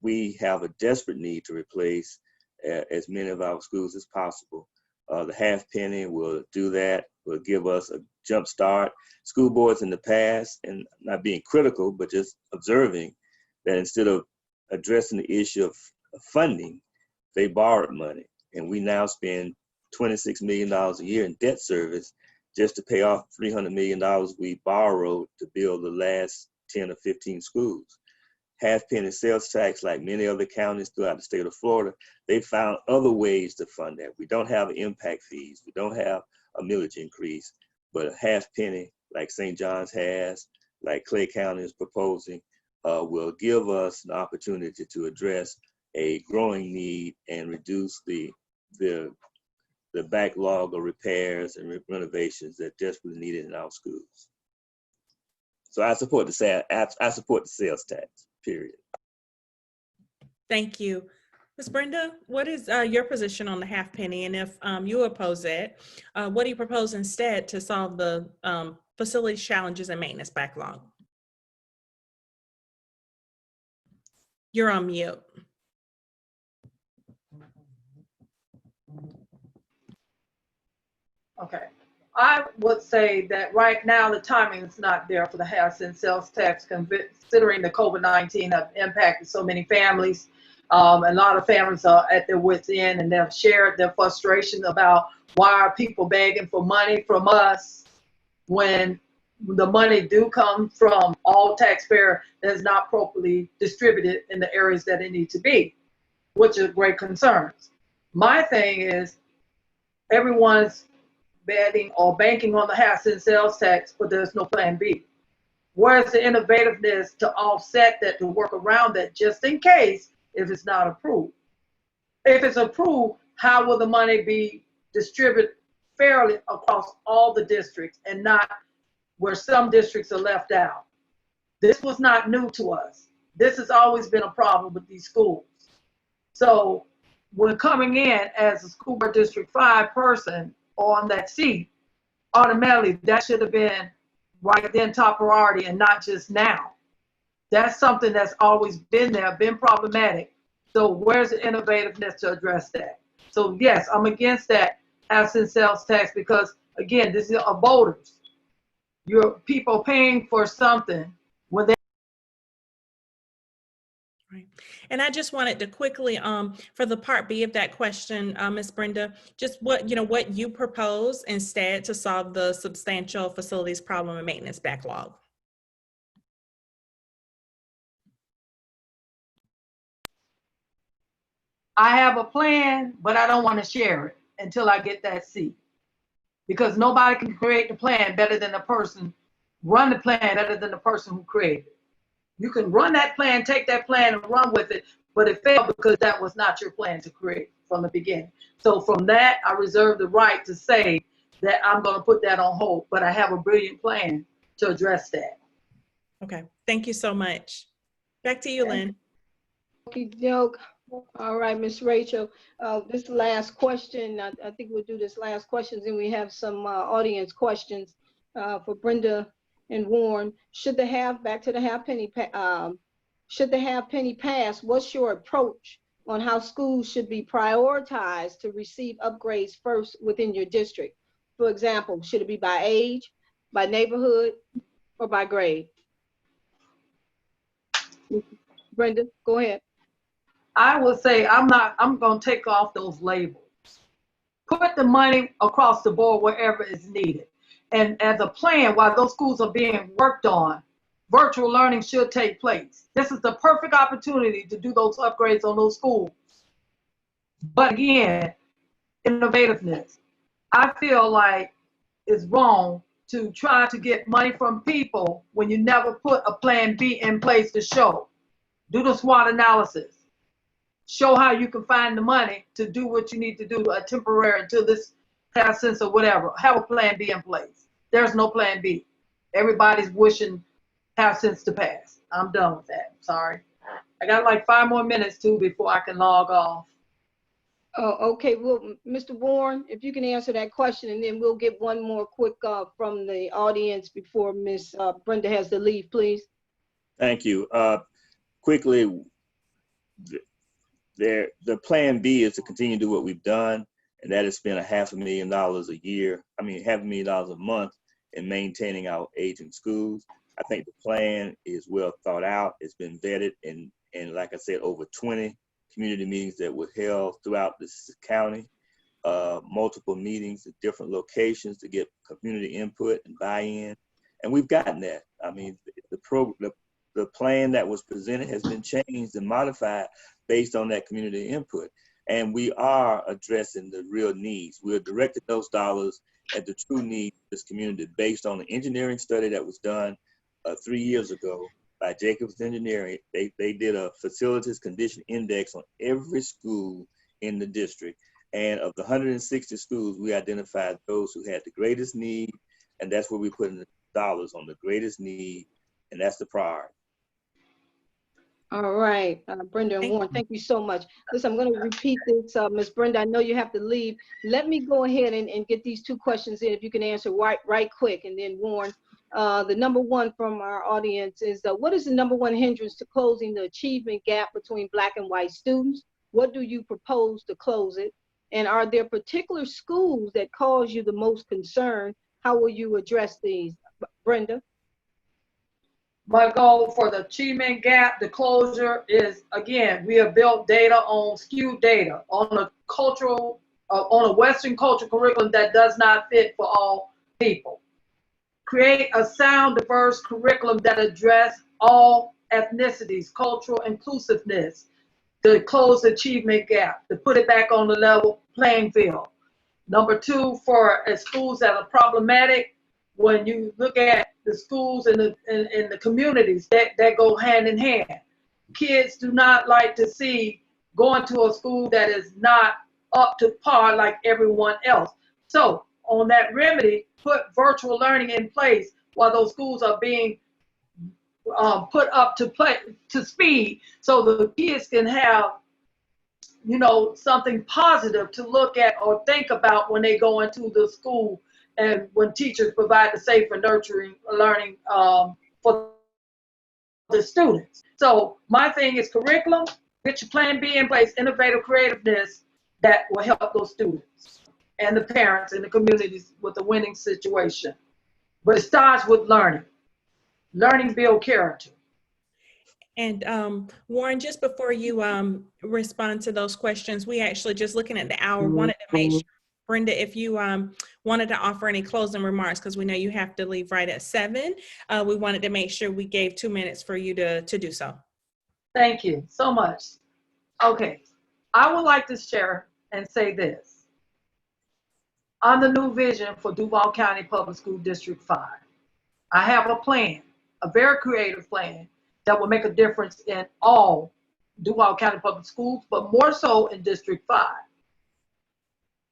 We have a desperate need to replace as many of our schools as possible. The half penny will do that, will give us a jump start. School boards in the past, and not being critical, but just observing that instead of addressing the issue of funding, they borrowed money. And we now spend $26 million a year in debt service just to pay off $300 million we borrowed to build the last 10 or 15 schools. Half penny sales tax, like many other counties throughout the state of Florida, they found other ways to fund that. We don't have impact fees. We don't have a millage increase, but a half penny like St. John's has, like Clay County is proposing, will give us an opportunity to address a growing need and reduce the backlog of repairs and renovations that desperately needed in our schools. So I support the sales tax, period. Thank you. Ms. Brenda, what is your position on the half penny? And if you oppose it, what do you propose instead to solve the facility challenges and maintenance backlog? You're on mute. Okay. I would say that right now the timing is not there for the half cent sales tax, considering the COVID-19 have impacted so many families. A lot of families are at their wits' end, and they've shared their frustration about why are people begging for money from us when the money do come from all taxpayer that is not properly distributed in the areas that it needs to be, which are great concerns. My thing is everyone's betting or banking on the half cent sales tax, but there's no plan B. Where's the innovativeness to offset that, to work around that, just in case if it's not approved? If it's approved, how will the money be distributed fairly across all the districts and not where some districts are left out? This was not new to us. This has always been a problem with these schools. So when coming in as a school board district 5 person on that seat, automatically that should have been right then top priority and not just now. That's something that's always been there, been problematic. So where's the innovativeness to address that? So yes, I'm against that absent sales tax because again, this is a voters. Your people paying for something when they. Right. And I just wanted to quickly, for the part B of that question, Ms. Brenda, just what you propose instead to solve the substantial facilities problem and maintenance backlog. I have a plan, but I don't want to share it until I get that seat. Because nobody can create the plan better than the person, run the plan better than the person who created it. You can run that plan, take that plan and run with it, but it failed because that was not your plan to create from the beginning. So from that, I reserve the right to say that I'm going to put that on hold, but I have a brilliant plan to address that. Okay, thank you so much. Back to you, Lynn. Okay, doke. All right, Miss Rachel. This last question, I think we'll do this last question, and we have some audience questions for Brenda and Warren. Should the halfpenny pass, what's your approach on how schools should be prioritized to receive upgrades first within your district? For example, should it be by age, by neighborhood, or by grade? Brenda, go ahead. I would say I'm going to take off those labels. Put the money across the board wherever it's needed. And as a plan, while those schools are being worked on, virtual learning should take place. This is the perfect opportunity to do those upgrades on those schools. But again, innovativeness. I feel like it's wrong to try to get money from people when you never put a plan B in place to show. Do the SWOT analysis. Show how you can find the money to do what you need to do, a temporary until this passes sense or whatever. Have a plan B in place. There's no plan B. Everybody's wishing have sense to pass. I'm done with that. Sorry. I got like 5 more minutes too before I can log off. Oh, okay. Well, Mr. Warren, if you can answer that question, and then we'll get one more quick from the audience before Miss Brenda has to leave, please. Thank you. Quickly, the plan B is to continue to do what we've done, and that is spend $500,000 a year. I mean, $500,000 a month in maintaining our aging schools. I think the plan is well thought out. It's been vetted, and like I said, over 20 community meetings that were held throughout this county, multiple meetings at different locations to get community input and buy-in, and we've gotten that. I mean, the plan that was presented has been changed and modified based on that community input. And we are addressing the real needs. We're directing those dollars at the true needs of this community based on the engineering study that was done 3 years ago by Jacobs Engineering. They did a facilities condition index on every school in the district. And of the 160 schools, we identified those who had the greatest need, and that's where we put in the dollars, on the greatest need, and that's the priority. All right, Brenda and Warren, thank you so much. Listen, I'm going to repeat this, Ms. Brenda, I know you have to leave. Let me go ahead and get these 2 questions in, if you can answer right quick. And then Warren, the number 1 from our audience is, what is the number 1 hindrance to closing the achievement gap between Black and white students? What do you propose to close it? And are there particular schools that cause you the most concern? How will you address these? Brenda? My goal for the achievement gap, the closure is, again, we have built data on skewed data, on a cultural, on a Western cultural curriculum that does not fit for all people. Create a sound, diverse curriculum that address all ethnicities, cultural inclusiveness, to close the achievement gap, to put it back on the level playing field. Number 2, for schools that are problematic, when you look at the schools in the communities that go hand in hand. Kids do not like to see going to a school that is not up to par like everyone else. So on that remedy, put virtual learning in place while those schools are being put up to speed, so the kids can have, you know, something positive to look at or think about when they go into the school, and when teachers provide the safe and nurturing learning for the students. So my thing is curriculum, get your plan B in place, innovative creativeness that will help those students and the parents and the communities with the winning situation. But it starts with learning. Learning builds character. And Warren, just before you respond to those questions, we actually, just looking at the hour, wanted to make sure, Brenda, if you wanted to offer any closing remarks, because we know you have to leave right at 7. We wanted to make sure we gave 2 minutes for you to do so. Thank you so much. Okay, I would like to share and say this. On the new vision for Duval County Public School District 5, I have a plan, a very creative plan that will make a difference in all Duval County Public Schools, but more so in District 5.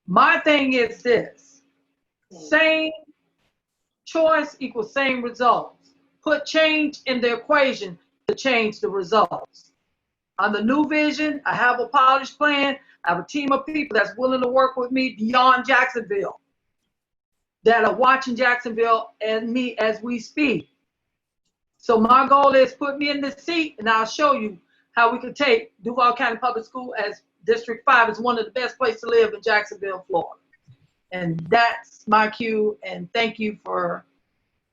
My thing is this: same choice equals same results. Put change in the equation to change the results. On the new vision, I have a polished plan. I have a team of people that's willing to work with me beyond Jacksonville, that are watching Jacksonville and me as we speak. So my goal is put me in the seat and I'll show you how we can take Duval County Public School as District 5 is one of the best places to live in Jacksonville, Florida. And that's my cue, and thank you for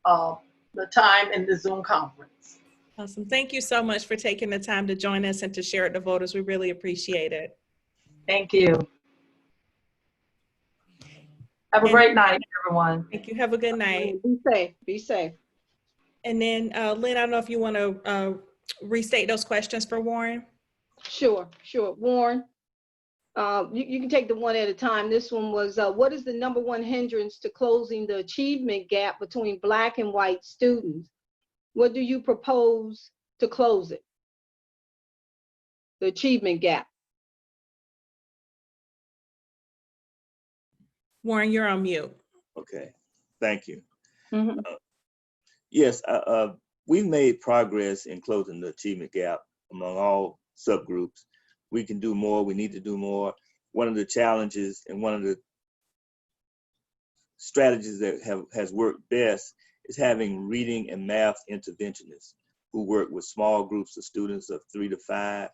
the time in the Zoom conference. Awesome. Thank you so much for taking the time to join us and to share with the voters. We really appreciate it. Thank you. Have a great night, everyone. Thank you. Have a good night. Be safe. Be safe. And then, Lynn, I don't know if you want to restate those questions for Warren. Sure. Warren, you can take the one at a time. This one was, what is the #1 hindrance to closing the achievement gap between Black and white students? What do you propose to close it? The achievement gap. Warren, you're on mute. Okay, thank you. Mm-hmm. Yes, we've made progress in closing the achievement gap among all subgroups. We can do more, we need to do more. One of the challenges and one of the strategies that has worked best is having reading and math interventionists who work with small groups of students of 3 to 5.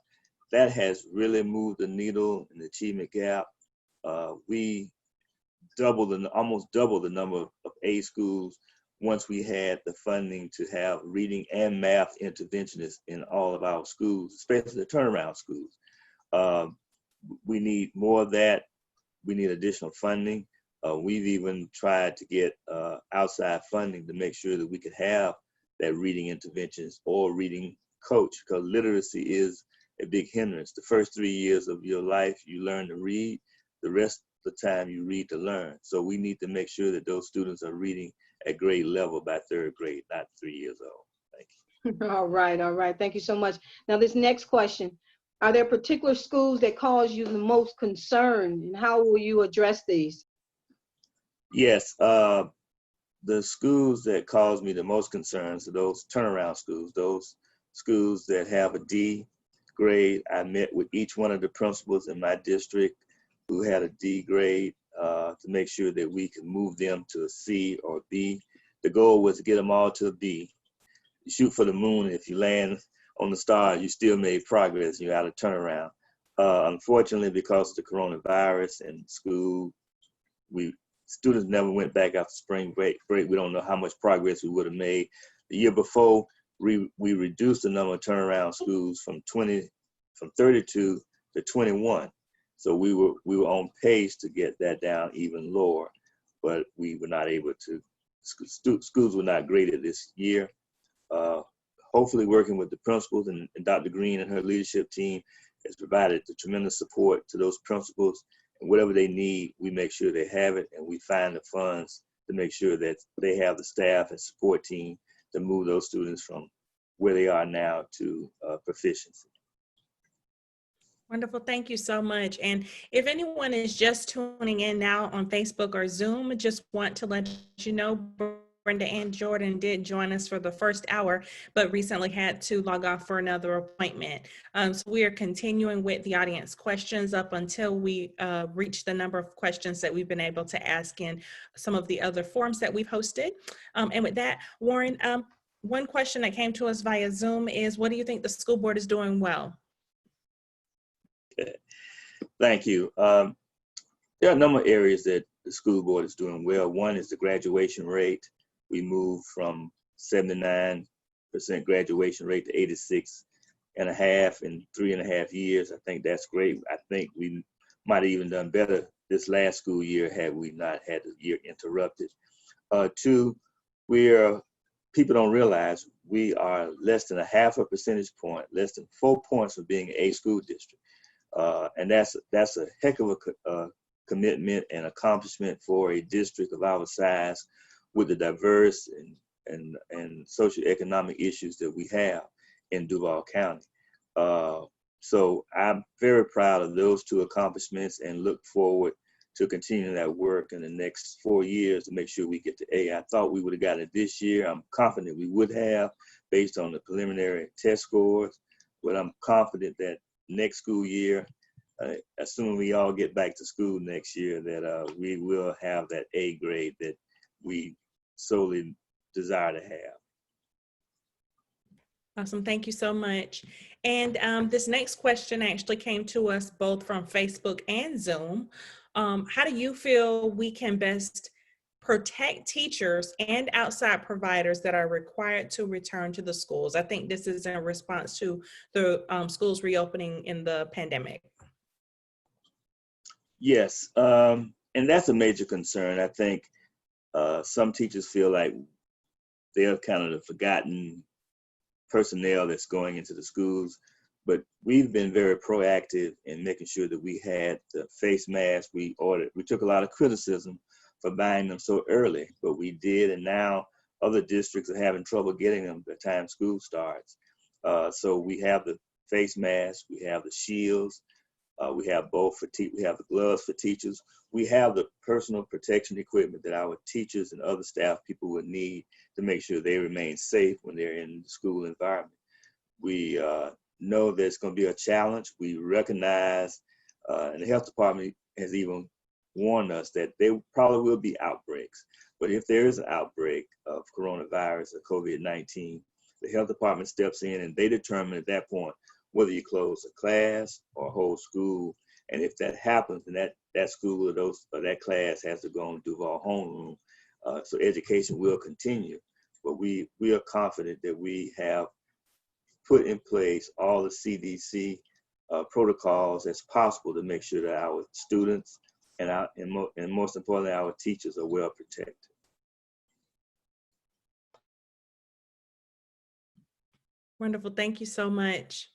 That has really moved the needle in the achievement gap. We almost doubled the number of A schools once we had the funding to have reading and math interventionists in all of our schools, especially the turnaround schools. We need more of that. We need additional funding. We've even tried to get outside funding to make sure that we could have that reading interventions or reading coach, because literacy is a big hindrance. The first 3 years of your life, you learn to read. The rest of the time, you read to learn. So we need to make sure that those students are reading at grade level by 3rd grade, not 3 years old. Thank you. All right. Thank you so much. Now, this next question, are there particular schools that cause you the most concern, and how will you address these? Yes, the schools that cause me the most concerns are those turnaround schools, those schools that have a D grade. I met with each one of the principals in my district who had a D grade to make sure that we could move them to a C or B. The goal was to get them all to a B. You shoot for the moon, if you land on the star, you still made progress, you had a turnaround. Unfortunately, because of the coronavirus and school, students never went back after spring break. We don't know how much progress we would have made. The year before, we reduced the number of turnaround schools from 32 to 21. So we were on pace to get that down even lower, but we were not able to. Schools were not graded this year. Hopefully, working with the principals and Dr. Green and her leadership team has provided the tremendous support to those principals. And whatever they need, we make sure they have it, and we find the funds to make sure that they have the staff and support team to move those students from where they are now to proficiency. Wonderful. Thank you so much. And if anyone is just tuning in now on Facebook or Zoom, just want to let you know, Brenda and Jordan did join us for the first hour, but recently had to log off for another appointment. So we are continuing with the audience questions up until we reach the number of questions that we've been able to ask in some of the other forums that we've hosted. And with that, Warren, one question that came to us via Zoom is, what do you think the school board is doing well? Thank you. There are a number of areas that the school board is doing well. One is the graduation rate. We moved from 79% graduation rate to 86.5 in 3.5 years. I think that's great. I think we might have even done better this last school year had we not had the year interrupted. Two, people don't realize we are less than a half a percentage point, less than 4 points from being a school district. And that's a heck of a commitment and accomplishment for a district of our size with the diverse and socioeconomic issues that we have in Duval County. So I'm very proud of those two accomplishments and look forward to continuing that work in the next 4 years to make sure we get to A. I thought we would have gotten it this year. I'm confident we would have based on the preliminary test scores, but I'm confident that next school year, assuming we all get back to school next year, that we will have that A grade that we solely desire to have. Awesome, thank you so much. And this next question actually came to us both from Facebook and Zoom. How do you feel we can best protect teachers and outside providers that are required to return to the schools? I think this is in response to the schools reopening in the pandemic. Yes, and that's a major concern. I think some teachers feel like they're kind of the forgotten personnel that's going into the schools, but we've been very proactive in making sure that we had the face masks we ordered. We took a lot of criticism for buying them so early, but we did, and now other districts are having trouble getting them by the time school starts. So we have the face masks, we have the shields, we have both we have the gloves for teachers. We have the personal protection equipment that our teachers and other staff people would need to make sure they remain safe when they're in the school environment. We know there's going to be a challenge. We recognize, and the health department has even warned us that there probably will be outbreaks. But if there is an outbreak of coronavirus or COVID-19, the health department steps in and they determine at that point whether you close a class or a whole school. And if that happens, then that school or that class has to go on Duval homeroom. So education will continue. But we are confident that we have put in place all the CDC protocols as possible to make sure that our students and most importantly, our teachers are well protected. Wonderful, thank you so much.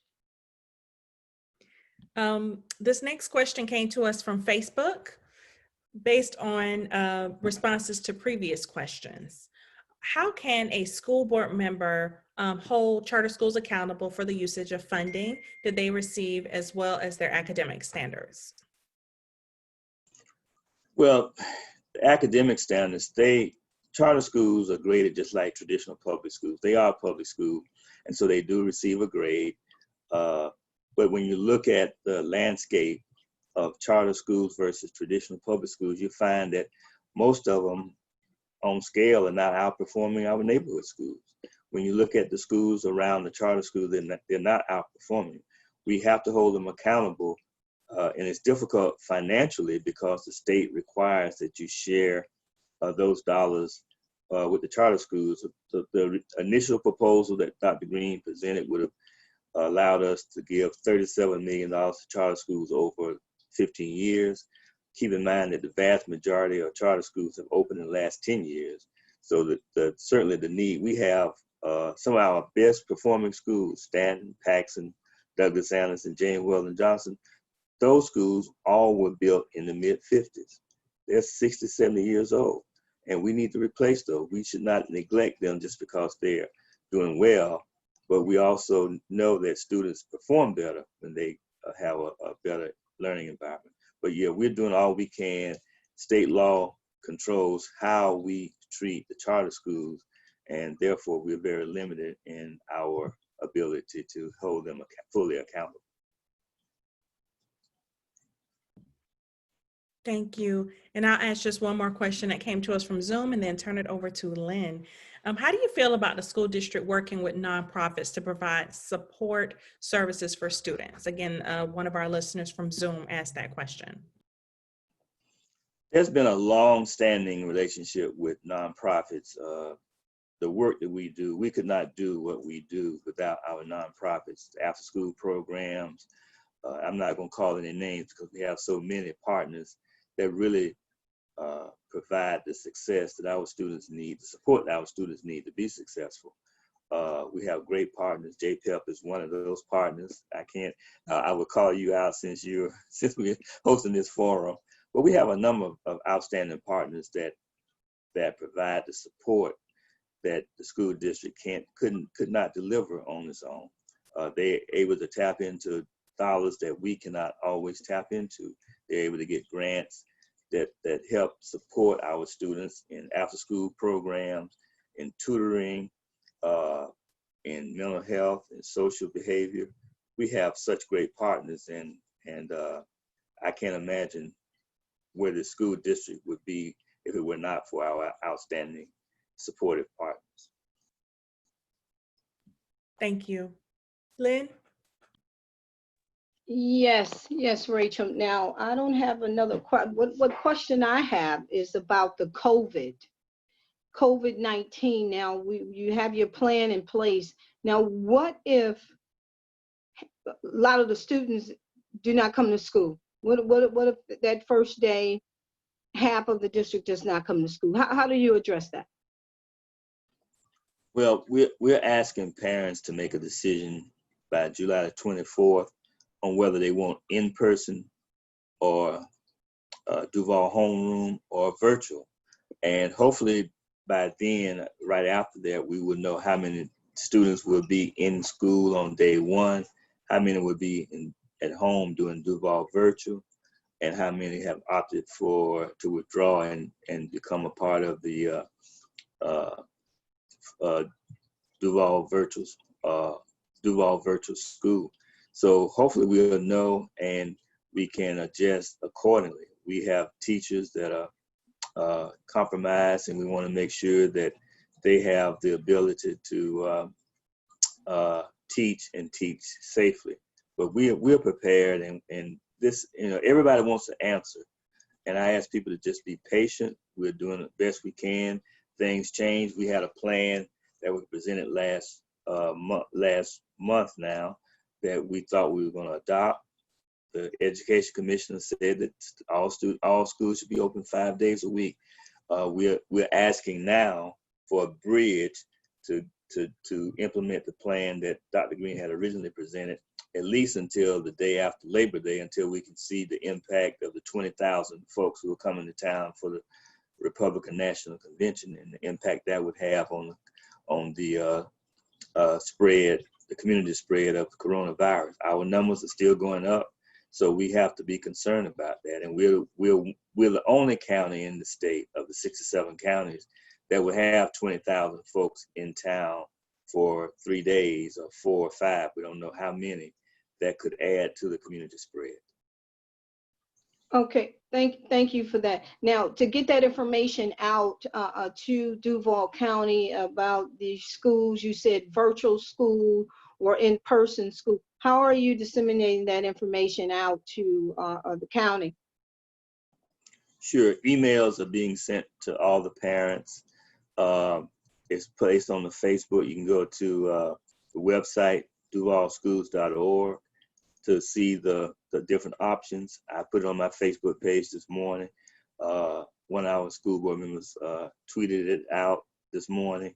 This next question came to us from Facebook based on responses to previous questions. How can a school board member hold charter schools accountable for the usage of funding that they receive as well as their academic standards? Well, the academic standards, charter schools are graded just like traditional public schools. They are public school, and so they do receive a grade. But when you look at the landscape of charter schools versus traditional public schools, you find that most of them on scale are not outperforming our neighborhood schools. When you look at the schools around the charter schools, they're not outperforming. We have to hold them accountable, and it's difficult financially because the state requires that you share those dollars with the charter schools. The initial proposal that Dr. Green presented would have allowed us to give $37 million to charter schools over 15 years. Keep in mind that the vast majority of charter schools have opened in the last 10 years. So certainly the need, we have some of our best performing schools, Stanton, Paxson, Douglas Anderson, James Weldon Johnson. Those schools all were built in the mid-50s. They're 60, 70 years old, and we need to replace those. We should not neglect them just because they're doing well, but we also know that students perform better when they have a better learning environment. But yeah, we're doing all we can. State law controls how we treat the charter schools, and therefore we're very limited in our ability to hold them fully accountable. Thank you. And I'll ask just one more question that came to us from Zoom and then turn it over to Lynn. How do you feel about the school district working with nonprofits to provide support services for students? Again, one of our listeners from Zoom asked that question. There's been a long-standing relationship with nonprofits. The work that we do, we could not do what we do without our nonprofits, after-school programs. I'm not going to call any names because we have so many partners that really provide the success that our students need, the support that our students need to be successful. We have great partners. JPEP is one of those partners. I would call you out since we're hosting this forum. But we have a number of outstanding partners that provide the support that the school district could not deliver on its own. They're able to tap into dollars that we cannot always tap into. They're able to get grants that help support our students in after-school programs, in tutoring, in mental health and social behavior. We have such great partners, and I can't imagine where the school district would be if it were not for our outstanding supportive partners. Thank you. Lynn? Yes, Rachel. Now, I don't have another question. What question I have is about the COVID-19. Now, you have your plan in place. Now, what if a lot of the students do not come to school? What if that first day, half of the district does not come to school? How do you address that? Well, we're asking parents to make a decision by July the 24th on whether they want in-person or Duval homeroom or virtual. And hopefully by then, right after that, we will know how many students will be in school on day one, how many will be at home doing Duval virtual, and how many have opted to withdraw and become a part of the Duval virtual school. So hopefully we'll know and we can adjust accordingly. We have teachers that are compromised, and we want to make sure that they have the ability to teach and teach safely. But we're prepared, and this, everybody wants to answer. And I ask people to just be patient. We're doing the best we can. Things change. We had a plan that was presented last month now that we thought we were going to adopt. The Education Commissioner said that all schools should be open 5 days a week. We're asking now for a bridge to implement the plan that Dr. Green had originally presented, at least until the day after Labor Day, until we can see the impact of the 20,000 folks who are coming to town for the Republican National Convention and the impact that would have on the spread, the community spread of coronavirus. Our numbers are still going up, so we have to be concerned about that. And we're the only county in the state of the 67 counties that will have 20,000 folks in town for 3 days or 4 or 5. We don't know how many that could add to the community spread. Okay, thank you for that. Now, to get that information out to Duval County about the schools, you said virtual school or in-person school. How are you disseminating that information out to the county? Sure, emails are being sent to all the parents. It's placed on the Facebook. You can go to the website, duvalschools.org, to see the different options. I put it on my Facebook page this morning. One of our school board members tweeted it out this morning.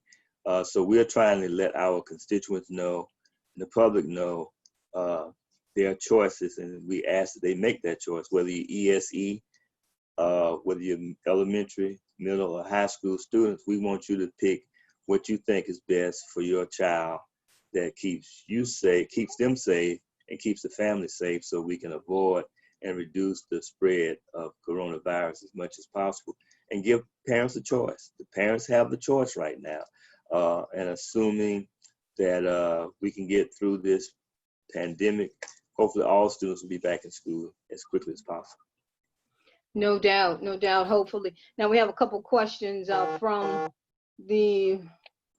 So we're trying to let our constituents know, and the public know, their choices, and we ask that they make that choice, whether you're ESE, whether you're elementary, middle, or high school students. We want you to pick what you think is best for your child that keeps you safe, keeps them safe, and keeps the family safe, so we can avoid and reduce the spread of coronavirus as much as possible, and give parents a choice. The parents have the choice right now, and assuming that we can get through this pandemic, hopefully all students will be back in school as quickly as possible. No doubt, no doubt, hopefully. Now we have a couple questions from the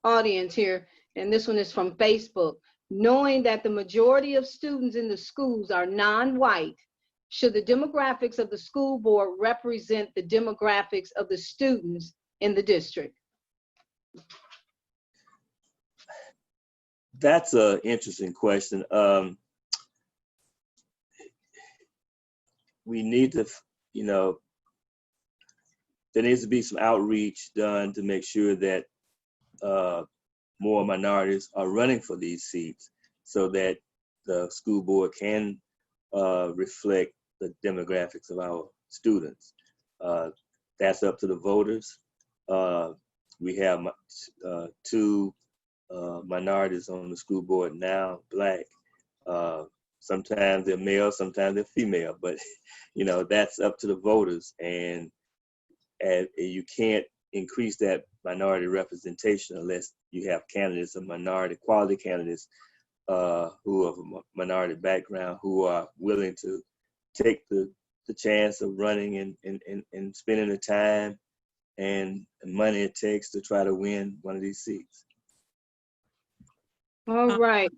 audience here, and this one is from Facebook. Knowing that the majority of students in the schools are non-white, should the demographics of the school board represent the demographics of the students in the district? That's an interesting question. We need to, you know, there needs to be some outreach done to make sure that more minorities are running for these seats so that the school board can reflect the demographics of our students. That's up to the voters. We have two minorities on the school board now, Black. Sometimes they're male, sometimes they're female, but you know, that's up to the voters, and you can't increase that minority representation unless you have candidates, minority quality candidates who have a minority background, who are willing to take the chance of running and spending the time and money it takes to try to win one of these seats. All right.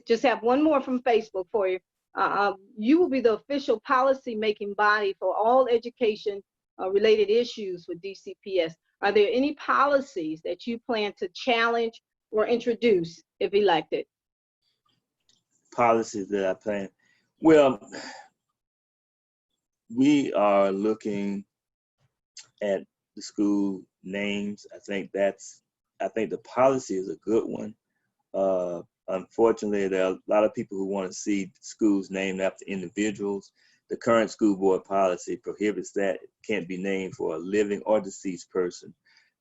Just have one more from Facebook for you. You will be the official policy-making body for all education related issues with DCPS. Are there any policies that you plan to challenge or introduce if elected? Policies that I plan? Well, we are looking at the school names. I think the policy is a good one. Unfortunately, there are a lot of people who want to see schools named after individuals. The current school board policy prohibits that. It can't be named for a living or deceased person.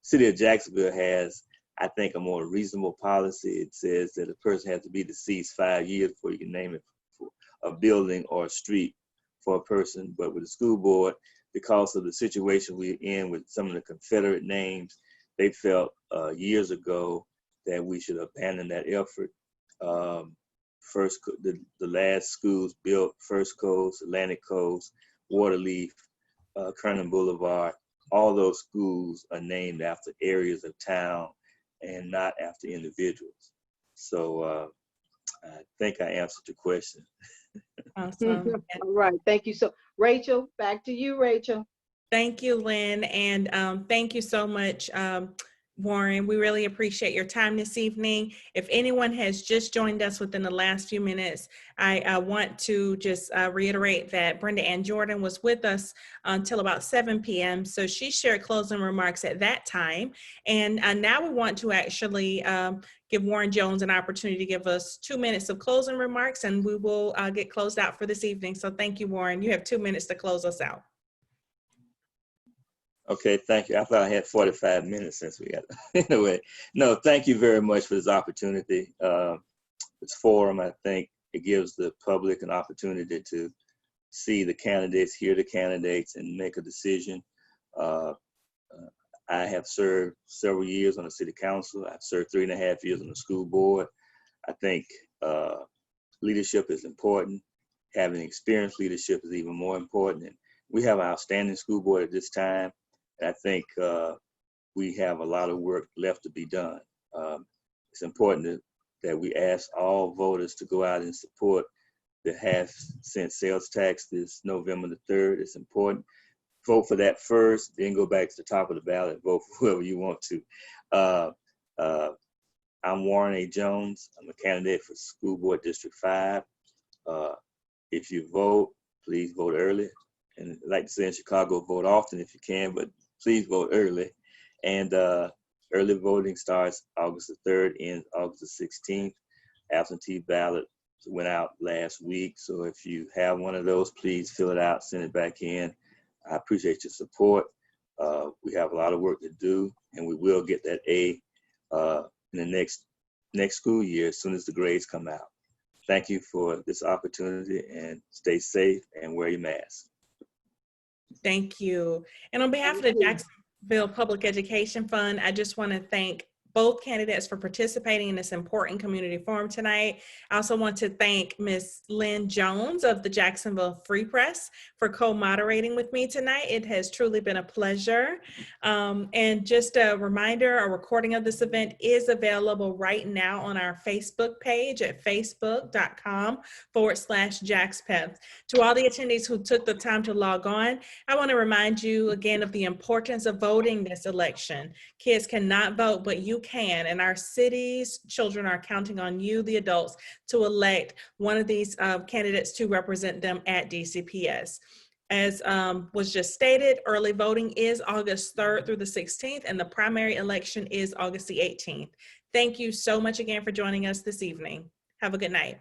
City of Jacksonville has, I think, a more reasonable policy. It says that a person has to be deceased 5 years before you can name it for a building or a street for a person. But with the school board, because of the situation we're in with some of the Confederate names, they felt years ago that we should abandon that effort. The last schools built, First Coast, Atlantic Coast, Waterleaf, Kernan Boulevard, all those schools are named after areas of town and not after individuals. So I think I answered your question. Awesome. All right, thank you. So Rachel, back to you, Rachel. Thank you, Lynn, and thank you so much, Warren. We really appreciate your time this evening. If anyone has just joined us within the last few minutes, I want to just reiterate that Brenda Ann Jordan was with us until about 7 p.m. So she shared closing remarks at that time. And now we want to actually give Warren Jones an opportunity to give us 2 minutes of closing remarks, and we will get closed out for this evening. So thank you, Warren. You have 2 minutes to close us out. Okay, thank you. I thought I had 45 minutes since we got, anyway. No, thank you very much for this opportunity. This forum, I think it gives the public an opportunity to see the candidates, hear the candidates, and make a decision. I have served several years on the city council. I've served 3.5 years on the school board. I think leadership is important. Having experienced leadership is even more important. And we have an outstanding school board at this time. I think we have a lot of work left to be done. It's important that we ask all voters to go out and support the half-cent sales tax this November the 3rd. It's important. Vote for that first, then go back to the top of the ballot, vote for whoever you want to. I'm Warren A. Jones. I'm a candidate for School Board District 5. If you vote, please vote early. And I'd like to say in Chicago, vote often if you can, but please vote early. And early voting starts August the 3rd, ends August the 16th. Absentee ballot went out last week. So if you have one of those, please fill it out, send it back in. I appreciate your support. We have a lot of work to do, and we will get that A in the next school year as soon as the grades come out. Thank you for this opportunity, and stay safe and wear your mask. Thank you. And on behalf of the Jacksonville Public Education Fund, I just want to thank both candidates for participating in this important community forum tonight. I also want to thank Ms. Lynn Jones of the Jacksonville Free Press for co-moderating with me tonight. It has truly been a pleasure. And just a reminder, a recording of this event is available right now on our Facebook page at facebook.com/JaxPep. To all the attendees who took the time to log on, I want to remind you again of the importance of voting this election. Kids cannot vote, but you can, and our city's children are counting on you, the adults, to elect one of these candidates to represent them at DCPS. As was just stated, early voting is August 3rd through the 16th, and the primary election is August the 18th. Thank you so much again for joining us this evening. Have a good night.